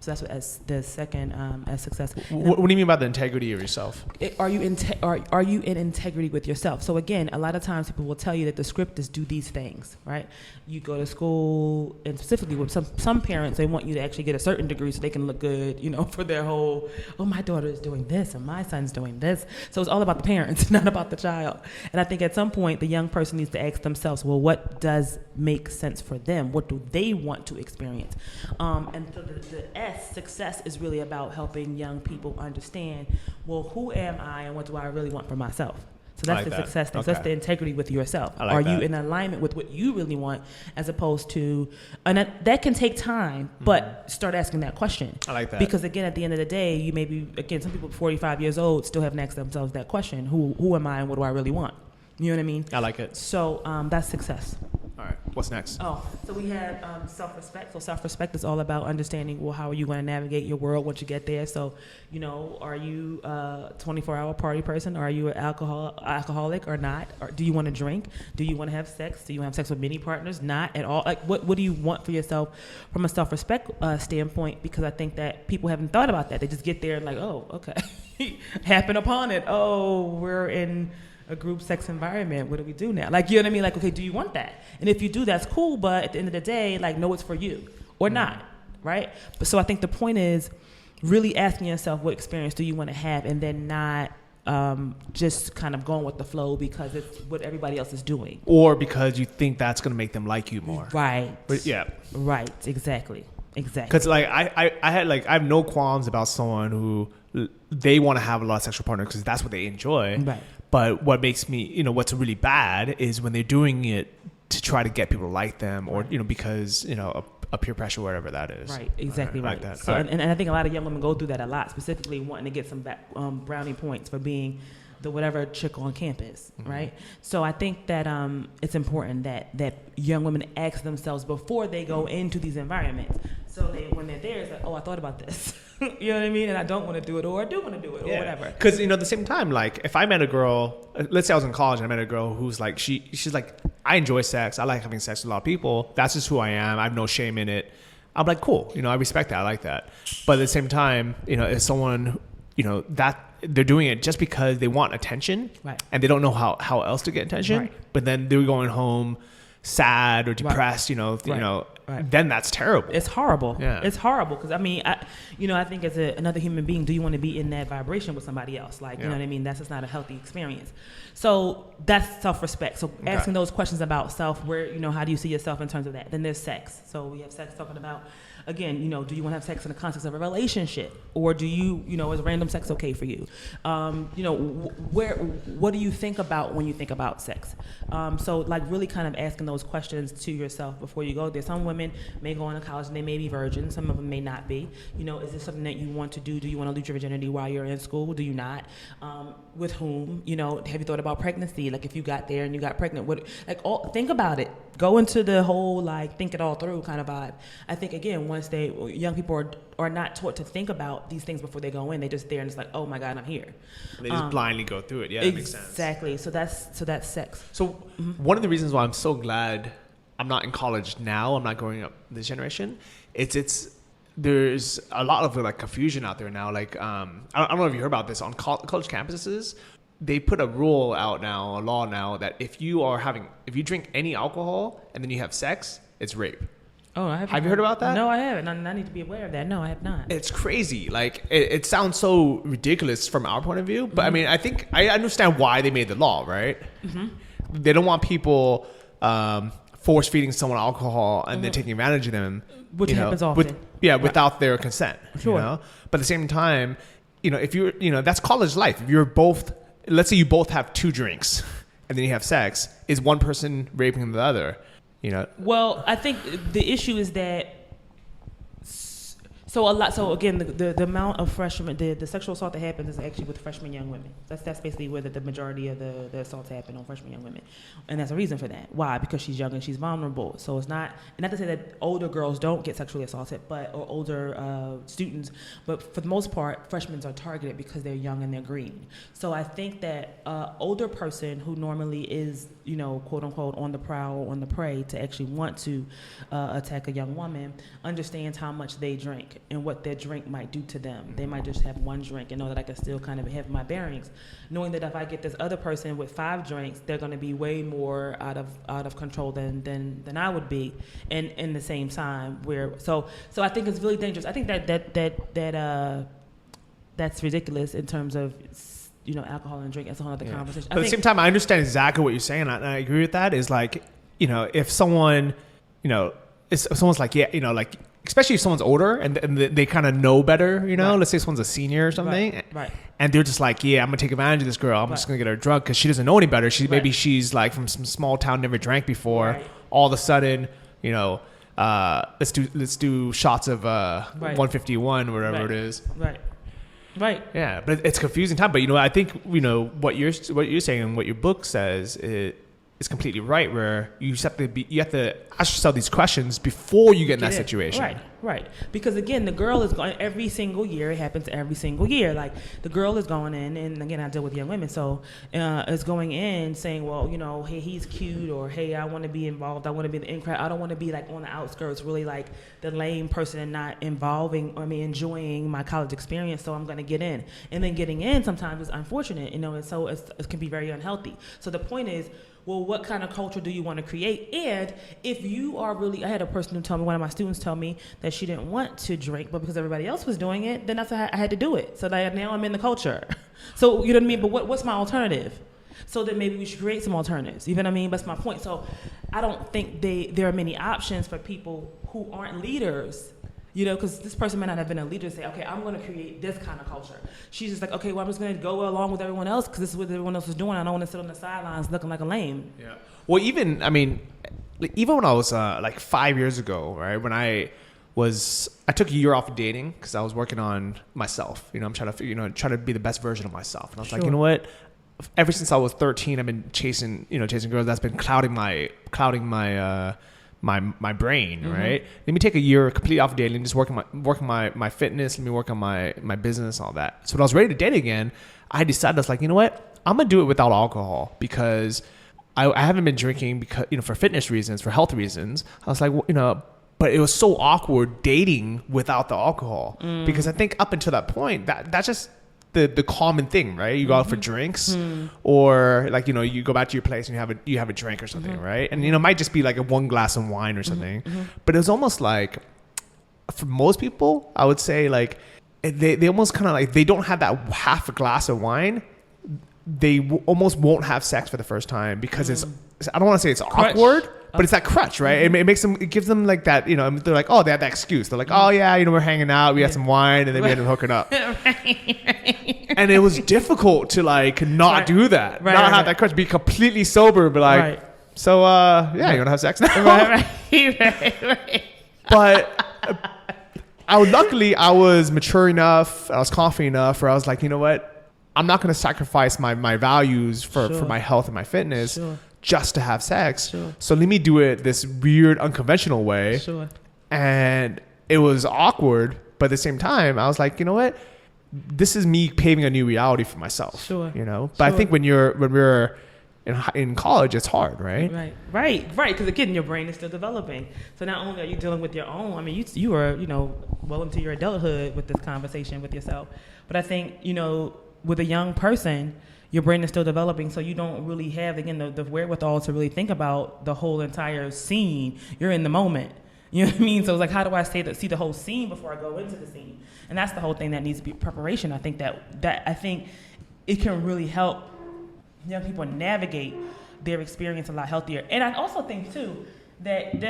So that's what as the second as success. What do you mean by the integrity of yourself? Are you in integrity with yourself? So again, a lot of times people will tell you that the script is do these things, right? You go to school, and specifically with some parents, they want you to actually get a certain degree so they can look good, you know, for their whole, oh, my daughter is doing this and my son's doing this. So it's all about the parents, not about the child. And I think at some point the young person needs to ask themselves, well, what does make sense for them? What do they want to experience? And so the S, success, is really about helping young people understand, well, who am I and what do I really want for myself? So that's the success thing. Okay. So that's the integrity with yourself. Are you in alignment with what you really want, as opposed to, and that can take time, but start asking that question. I like that. Because again, at the end of the day, you may be, again, some people 45 years old still haven't asked themselves that question. Who am I and what do I really want? You know what I mean? I like it. So that's success. All right. what's next? Oh, so we had self-respect. So self-respect is all about understanding, well, how are you going to navigate your world once you get there? So, you know, are you a 24-hour party person? Are you an alcoholic or not? Or do you want to drink? Do you want to have sex? Do you want to have sex with many partners? Not at all. Like, what do you want for yourself from a self-respect standpoint? Because I think that people haven't thought about that. They just get there and like, oh, okay. Happen upon it. Oh, we're in a group sex environment. What do we do now? Like, you know what I mean? Like, okay, do you want that? And if you do, that's cool. But at the end of the day, like, no, it's for you or not, right? But so I think the point is really asking yourself, what experience do you want to have, and then not just kind of going with the flow because it's what everybody else is doing, or because you think that's going to make them like you more. Right. But yeah. Right. Exactly. Because like I have no qualms about someone who they want to have a lot of sexual partners because that's what they enjoy. Right. But what makes me, you know, what's really bad is when they're doing it to try to get people to like them, or, you know, because, you know, a peer pressure, whatever that is. Right, exactly right. Like that. So, and I think a lot of young women go through that a lot, specifically wanting to get some brownie points for being the whatever chick on campus, right? So I think that it's important that young women ask themselves before they go into these environments. So when they're there, it's like, oh, I thought about this. You know what I mean? And I don't want to do it, or I do want to do it, or whatever. Because, you know, at the same time, like, if I met a girl, let's say I was in college and I met a girl who's like, she's like, I enjoy sex. I like having sex with a lot of people. That's just who I am. I have no shame in it. I'm like, cool. You know, I respect that. I like that. But at the same time, you know, if someone, you know, that they're doing it just because they want attention, right, and they don't know how else to get attention, right, but then they're going home sad or depressed, right, right, then that's terrible. It's horrible. Yeah. It's horrible because, I mean, I think as another human being, do you want to be in that vibration with somebody else? Like, you know what I mean? That's just not a healthy experience. So that's self-respect. So asking those questions about self, where, you know, how do you see yourself in terms of that? Then there's sex. So we have sex talking about, again, you know, do you want to have sex in the context of a relationship, or do you, you know, is random sex okay for you? You know, what do you think about when you think about sex? So like really kind of asking those questions to yourself before you go there. Some women may go into college and they may be virgins. Some of them may not be. You know, is this something that you want to do? Do you want to lose your virginity while you're in school? Do you not? With whom? You know, have you thought about pregnancy? Like if you got there and you got pregnant, think about it. Go into the whole, like, think it all through kind of vibe. I think, again, once young people are not taught to think about these things before they go in, they just there and it's like, oh my God, I'm here. They just blindly go through it. Yeah, that makes sense. Exactly. So that's sex. So one of the reasons why I'm so glad I'm not in college now, I'm not growing up this generation, there's a lot of like confusion out there now. Like, I don't know if you heard about this on college campuses. They put a rule out now, a law now, that if you drink any alcohol and then you have sex, it's rape. Oh, I haven't. Have you heard about that? No, I haven't. I need to be aware of that. No, I have not. It's crazy. Like, it sounds so ridiculous from our point of view, but I mean, I think I understand why they made the law, right? They don't want people force feeding someone alcohol and then taking advantage of them, which happens often. Without their consent. Sure. You know? But at the same time, you know, if you're, you know, that's college life. If you're both, let's say you both have 2 drinks and then you have sex, is one person raping the other? You know? Well, I think the issue is that so again, the amount of freshmen, the sexual assault that happens is actually with freshman young women. That's basically where the majority of the assaults happen, on freshman young women, and there's a reason for that. Why? Because she's young and she's vulnerable. So it's not to say that older girls don't get sexually assaulted, or older students, but for the most part, freshmen are targeted because they're young and they're green. So I think that older person who normally is, you know, quote unquote on the prowl or on the prey to actually want to attack a young woman understands how much they drink and what their drink might do to them. They might just have 1 drink and know that I can still kind of have my bearings, knowing that if I get this other person with 5 drinks, they're going to be way more out of control than I would be, and in the same time so I think it's really dangerous. I think that's ridiculous in terms of, you know, alcohol and drink. That's a whole other conversation. But at the same time, I understand exactly what you're saying, and I agree with that. Is like, you know, if someone, you know, if someone's like, yeah, you know, like, especially if someone's older and they kind of know better, you know, let's say someone's a senior or something, right. And they're just like, yeah, I'm gonna take advantage of this girl. I'm just gonna get her drunk because she doesn't know any better. Maybe she's like from some small town, never drank before. Right. All of a sudden, you know, let's do shots of 151 or whatever it is. Right. Right. Yeah, but it's a confusing time. But, you know, I think, you know, what you're saying and what your book says, is completely right, where you have to ask yourself these questions before you get in that situation. Right. Because again, the girl is going every single year. It happens every single year. Like the girl is going in, and again, I deal with young women, so is going in saying, well, you know, hey, he's cute, or hey, I want to be involved. I want to be in the in crowd. I don't want to be like on the outskirts, really like the lame person and not enjoying my college experience. So I'm going to get in, and then getting in sometimes is unfortunate, you know, and so it can be very unhealthy. So the point is, well, what kind of culture do you want to create? And if you are really, I had a person who told me, one of my students told me that she didn't want to drink, but because everybody else was doing it, then that's why I had to do it. So that now I'm in the culture. So, you know what I mean? But what's my alternative? So then maybe we should create some alternatives. You know what I mean? That's my point. So I don't think there are many options for people who aren't leaders. You know, because this person might not have been a leader to say, okay, I'm going to create this kind of culture. She's just like, okay, well, I'm just going to go along with everyone else because this is what everyone else is doing. I don't want to sit on the sidelines looking like a lame. Yeah. Well, even when I was like 5 years ago, right, when I took a year off of dating because I was working on myself. You know, I'm trying to be the best version of myself. And I was like, you know what? Ever since I was 13, I've been chasing girls. That's been clouding my brain, mm-hmm. right? Let me take a year completely off dating, just working my fitness. Let me work on my business, all that. So when I was ready to date again, I decided I was like, you know what? I'm gonna do it without alcohol because I haven't been drinking because for fitness reasons, for health reasons. I was like, but it was so awkward dating without the alcohol because I think up until that point, that's just the common thing, right? You go out for drinks or like, you go back to your place and you have a drink or something, right? And, it might just be like one glass of wine or something. But it was almost like, for most people, I would say like, they almost kind of like, they don't have that half a glass of wine. They almost won't have sex for the first time because I don't want to say it's awkward, but it's that crutch, right? It gives them like that, they're like, oh, they have that excuse. They're like, oh yeah, we're hanging out, we had some wine, and then we ended up hooking up. And it was difficult to like not do that, not have that crutch, be completely sober, but like, so you want to have sex now? Right. But luckily I was mature enough, I was confident enough, where I was like, you know what? I'm not going to sacrifice my values for my health and my fitness just to have sex. So let me do it this weird, unconventional way. And it was awkward, but at the same time, I was like, you know what? This is me paving a new reality for myself. But I think when we're in college, it's hard, right? Right. Because again, your brain is still developing. So not only are you dealing with your own, I mean, you are, well into your adulthood with this conversation with yourself. But I think, with a young person, your brain is still developing, so you don't really have, again, the wherewithal to really think about the whole entire scene. You're in the moment. You know what I mean? So it's like, how do I see the whole scene before I go into the scene? And that's the whole thing that needs to be preparation. I think that I think it can really help young people navigate their experience a lot healthier. And I also think, too, that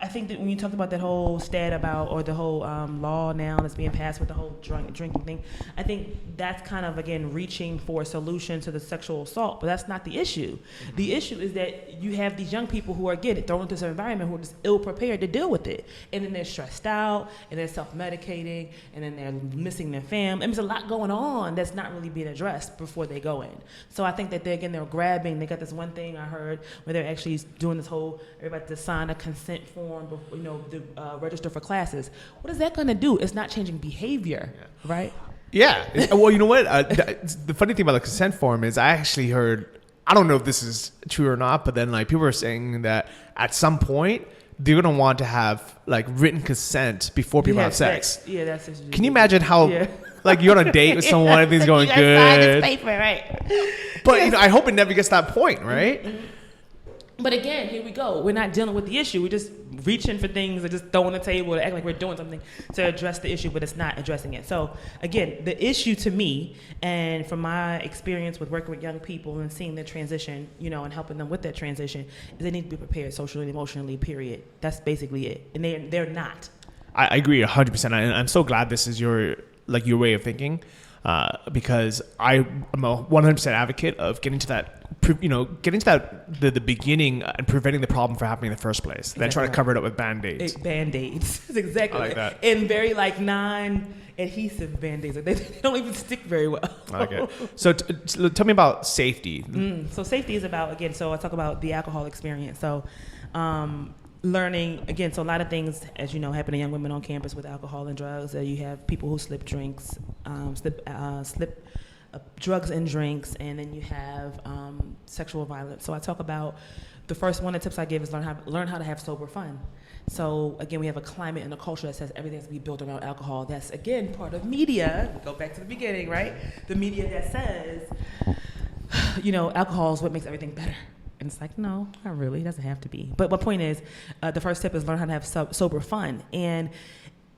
I think that when you talked about that whole stat about, or the whole law now that's being passed with the whole drinking thing, I think that's kind of, again, reaching for a solution to the sexual assault, but that's not the issue. The issue is that you have these young people who are, again, thrown into this environment who are just ill-prepared to deal with it. And then they're stressed out, and they're self-medicating, and then they're missing their fam. And there's a lot going on that's not really being addressed before they go in. So I think that they're grabbing, they got this one thing I heard where they're actually doing this whole, everybody to sign a consent form, to register for classes. What is that going to do? It's not changing behavior, right? Yeah. Well, you know what? The funny thing about the consent form is I actually heard, I don't know if this is true or not, but then like people are saying that at some point they're going to want to have like written consent before people have sex. Yeah, that's interesting. Can you imagine how like you're on a date with someone, everything's going good. Sign this paper, right? But I hope it never gets to that point, right? But again, here we go. We're not dealing with the issue. We're just reaching for things and just throwing the table to act like we're doing something to address the issue, but it's not addressing it. So again, the issue to me, and from my experience with working with young people and seeing their transition, and helping them with that transition, is they need to be prepared socially and emotionally, period. That's basically it. And they're not. I agree 100%. And I'm so glad this is your way of thinking. because I am a 100% advocate of getting to the beginning and preventing the problem from happening in the first place. Then try to cover it up with Band-Aids. Band-Aids. Exactly. I like that. And very like non-adhesive Band-Aids. Like they don't even stick very well. I like it. So tell me about safety. So safety is about, again, so I talk about the alcohol experience. So learning, again, so a lot of things, as you know, happen to young women on campus with alcohol and drugs. You have people who slip drinks, slip drugs and drinks, and then you have sexual violence. So I talk about the first one of the tips I give is learn how to have sober fun. So again, we have a climate and a culture that says everything has to be built around alcohol. That's, again, part of media. We go back to the beginning, right? The media that says, alcohol is what makes everything better. And it's like, no, not really. It doesn't have to be. But my point is, the first tip is learn how to have sober fun. And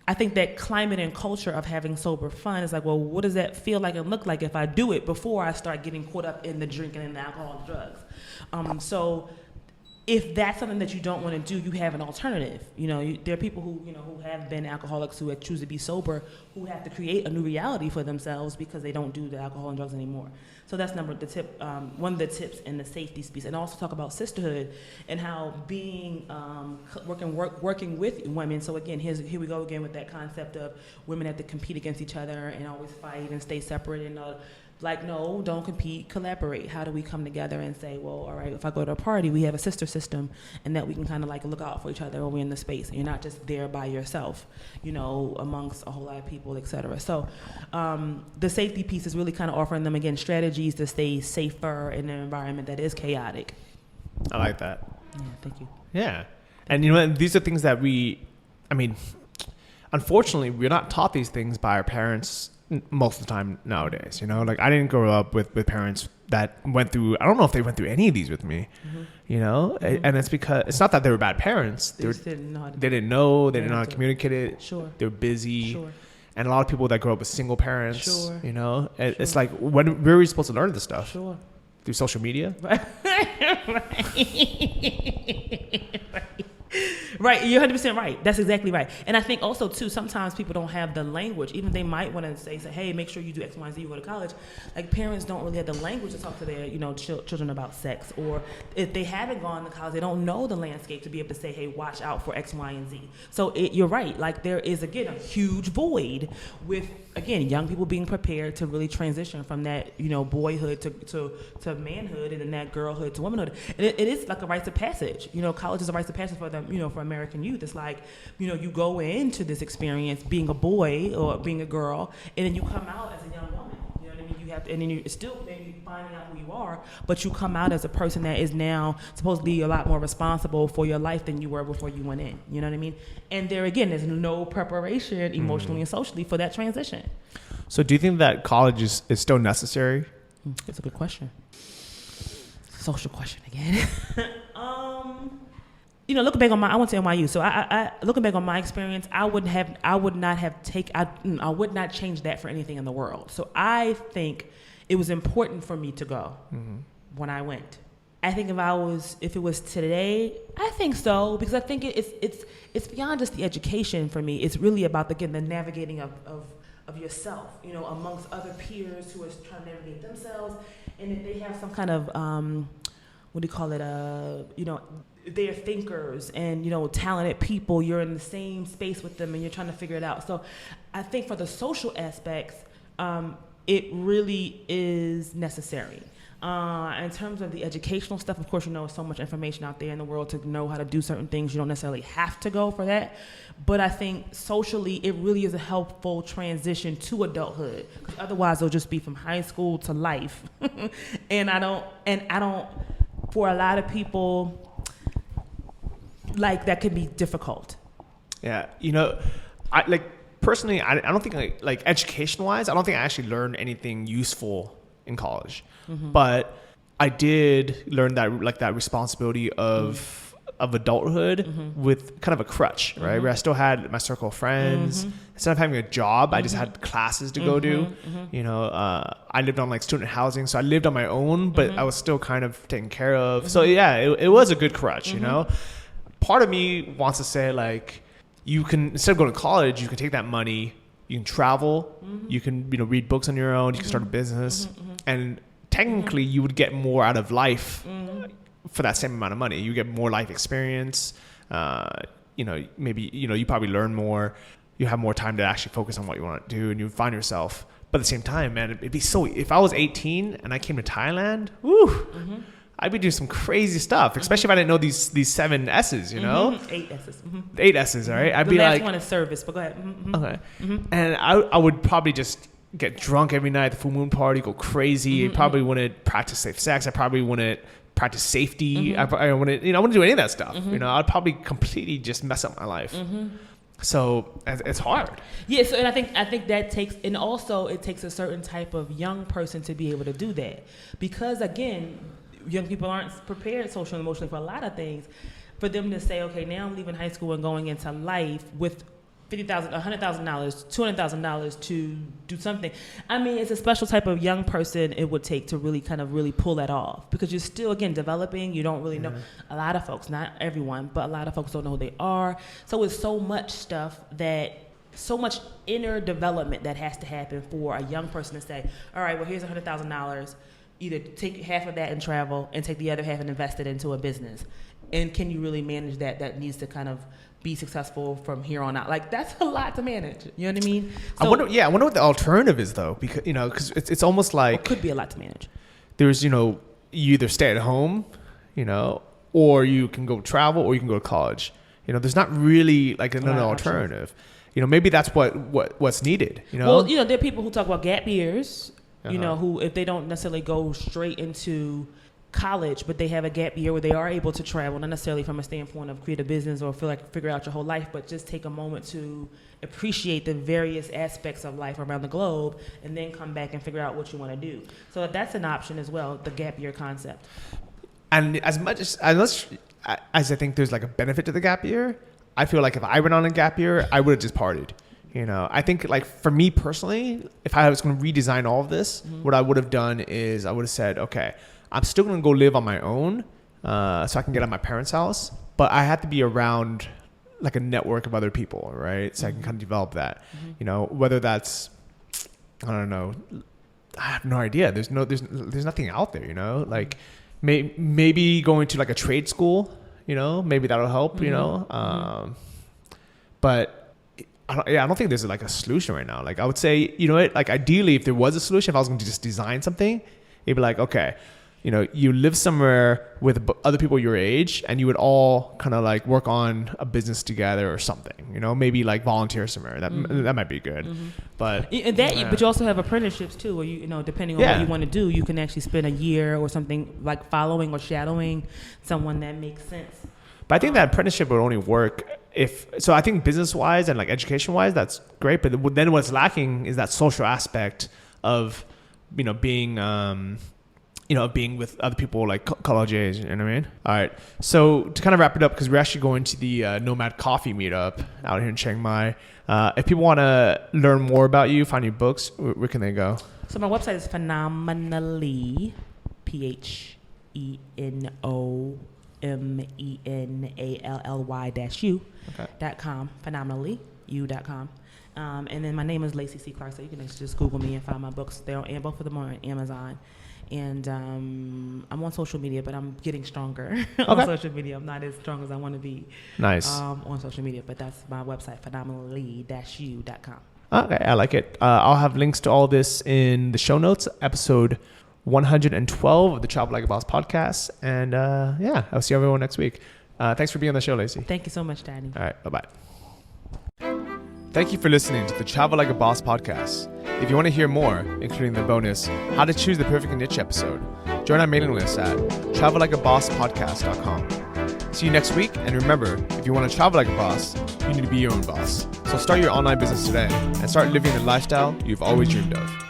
I think that climate and culture of having sober fun is like, well, what does that feel like and look like if I do it before I start getting caught up in the drinking and the alcohol and drugs? So if that's something that you don't want to do, you have an alternative. There are people who have been alcoholics who choose to be sober, who have to create a new reality for themselves because they don't do the alcohol and drugs anymore. So that's one of the tips in the safety piece. And also talk about sisterhood and how being working with women. So again, here we go again with that concept of women have to compete against each other and always fight and stay separate and no, don't compete, collaborate. How do we come together and say, well, all right, if I go to a party, we have a sister system, and that we can kind of like look out for each other when we're in the space. And you're not just there by yourself, amongst a whole lot of people, et cetera. So the safety piece is really kind of offering them, again, strategies to stay safer in an environment that is chaotic. I like that. Yeah, thank you. Yeah. And, these are things that unfortunately, we're not taught these things by our parents most of the time nowadays. I didn't grow up with parents that went through, I don't know if they went through any of these with me, and it's because it's not that they were bad parents. They didn't know how to communicate it. Sure. They're busy. Sure. And a lot of people that grow up with single parents, sure. It's like, when were we supposed to learn this stuff? Sure. Through social media? Right, you're 100% right. That's exactly right. And I think also, too, sometimes people don't have the language. Even they might want to say, hey, make sure you do X, Y, and Z, you go to college. Like, parents don't really have the language to talk to their, children about sex. Or if they haven't gone to college, they don't know the landscape to be able to say, hey, watch out for X, Y, and Z. So you're right. Like, there is, again, a huge void with, again, young people being prepared to really transition from that, boyhood to manhood, and then that girlhood to womanhood. And it is like a rites of passage. College is a rites of passage for them, for American youth. It's like, you go into this experience being a boy or being a girl, and then you come out as a young woman. You know what I mean? You have to, and then you're still maybe finding out who you are, but you come out as a person that is now supposed to be a lot more responsible for your life than you were before you went in. You know what I mean? And there again, there's no preparation emotionally and socially for that transition. So do you think that college is still necessary? That's a good question. Social question again. Looking back on I went to NYU, so I looking back on my experience, I would not change that for anything in the world. So I think it was important for me to go when I went. I think if it was today, I think so, because I think it's beyond just the education for me. It's really about the navigating of yourself, amongst other peers who are trying to navigate themselves, and if they have some kind of they're thinkers and, talented people, you're in the same space with them and you're trying to figure it out. So I think for the social aspects, it really is necessary. In terms of the educational stuff, of course, so much information out there in the world to know how to do certain things. You don't necessarily have to go for that. But I think socially, it really is a helpful transition to adulthood. Because otherwise, it'll just be from high school to life. And I don't, for a lot of people, like, that could be difficult. Yeah. Personally, I don't think like education wise, I don't think I actually learned anything useful in college, but I did learn that responsibility of adulthood with kind of a crutch, right? Where I still had my circle of friends. Instead of having a job, I just had classes to go to. I lived on student housing, so I lived on my own, but I was still kind of taken care of. So yeah, it was a good crutch, Part of me wants to say, you can, instead of going to college, you can take that money you can travel, you can read books on your own, you can start a business, and technically you would get more out of life for that same amount of money. You get more life experience. Maybe you probably learn more. You have more time to actually focus on what you want to do, and you find yourself. But at the same time, man, it'd be so. If I was 18 and I came to Thailand, I'd be doing some crazy stuff, especially if I didn't know these 7 S's, 8 S's. 8 S's, all right? I'd the be last like, one is service, but go ahead. Okay. And I would probably just get drunk every night at the full moon party, go crazy. I probably wouldn't practice safe sex. I probably wouldn't practice safety. I wouldn't do any of that stuff. I'd probably completely just mess up my life. So it's hard. Yeah. So, and I think that takes, and also it takes a certain type of young person to be able to do that, because again, young people aren't prepared socially and emotionally for a lot of things. For them to say, okay, now I'm leaving high school and going into life with $50,000, $100,000, $200,000 to do something. I mean, it's a special type of young person it would take to really pull that off, because you're still, again, developing. You don't really know. A lot of folks, not everyone, but a lot of folks don't know who they are. So it's so much stuff so much inner development that has to happen for a young person to say, all right, well, here's $100,000. Either take half of that and travel and take the other half and invest it into a business. And can you really manage that? That needs to kind of be successful from here on out. Like, that's a lot to manage. You know what I mean? So, I wonder what the alternative is, though, because because it's almost like it could be a lot to manage. There's you either stay at home, or you can go travel, or you can go to college. There's not really like another alternative. Maybe that's what's needed. Well, there are people who talk about gap years. Who, if they don't necessarily go straight into college, but they have a gap year where they are able to travel, not necessarily from a standpoint of create a business or figure out your whole life, but just take a moment to appreciate the various aspects of life around the globe, and then come back and figure out what you want to do. So that's an option as well, the gap year concept. And as I think there's like a benefit to the gap year, I feel like if I went on a gap year, I would have just partied. I think like for me personally, if I was going to redesign all of this, what I would have done is I would have said, okay, I'm still going to go live on my own so I can get out of my parents' house, but I have to be around like a network of other people, right? So I can kind of develop that, whether that's, I don't know, I have no idea. There's nothing out there, like maybe going to like a trade school, maybe that'll help, but I don't think there's like a solution right now. Like I would say, like ideally if there was a solution, if I was going to just design something, it'd be like, okay, you live somewhere with other people your age and you would all kind of like work on a business together or something, maybe like volunteer somewhere. That might be good. But but you also have apprenticeships too, where depending on what you want to do, you can actually spend a year or something like following or shadowing someone that makes sense. But I think that apprenticeship would only work so I think business-wise and like education-wise, that's great. But then what's lacking is that social aspect of, being, being with other people like college age. You know what I mean? All right. So to kind of wrap it up, because we're actually going to the Nomad Coffee meetup out here in Chiang Mai. If people want to learn more about you, find your books, where can they go? So my website is phenomenally, PHENALLY-U.com, phenomenally.u.com. And then my name is Lacey C. Clark, so you can just Google me and find my books. They're both of them are on Amazon. And I'm on social media, but I'm getting stronger on social media. I'm not as strong as I want to be. Nice. On social media, but that's my website, phenomenally-u.com. Okay, I like it. I'll have links to all this in the show notes, episode 112 of the Travel Like a Boss podcast. And I'll see everyone next week. Thanks for being on the show, Lacey. Thank you so much, Danny. All right, bye-bye. Thank you for listening to the Travel Like a Boss podcast. If you want to hear more, including the bonus, How to Choose the Perfect Niche episode, join our mailing list at travellikeabosspodcast.com. See you next week, and remember, if you want to travel like a boss, you need to be your own boss. So start your online business today and start living the lifestyle you've always dreamed of.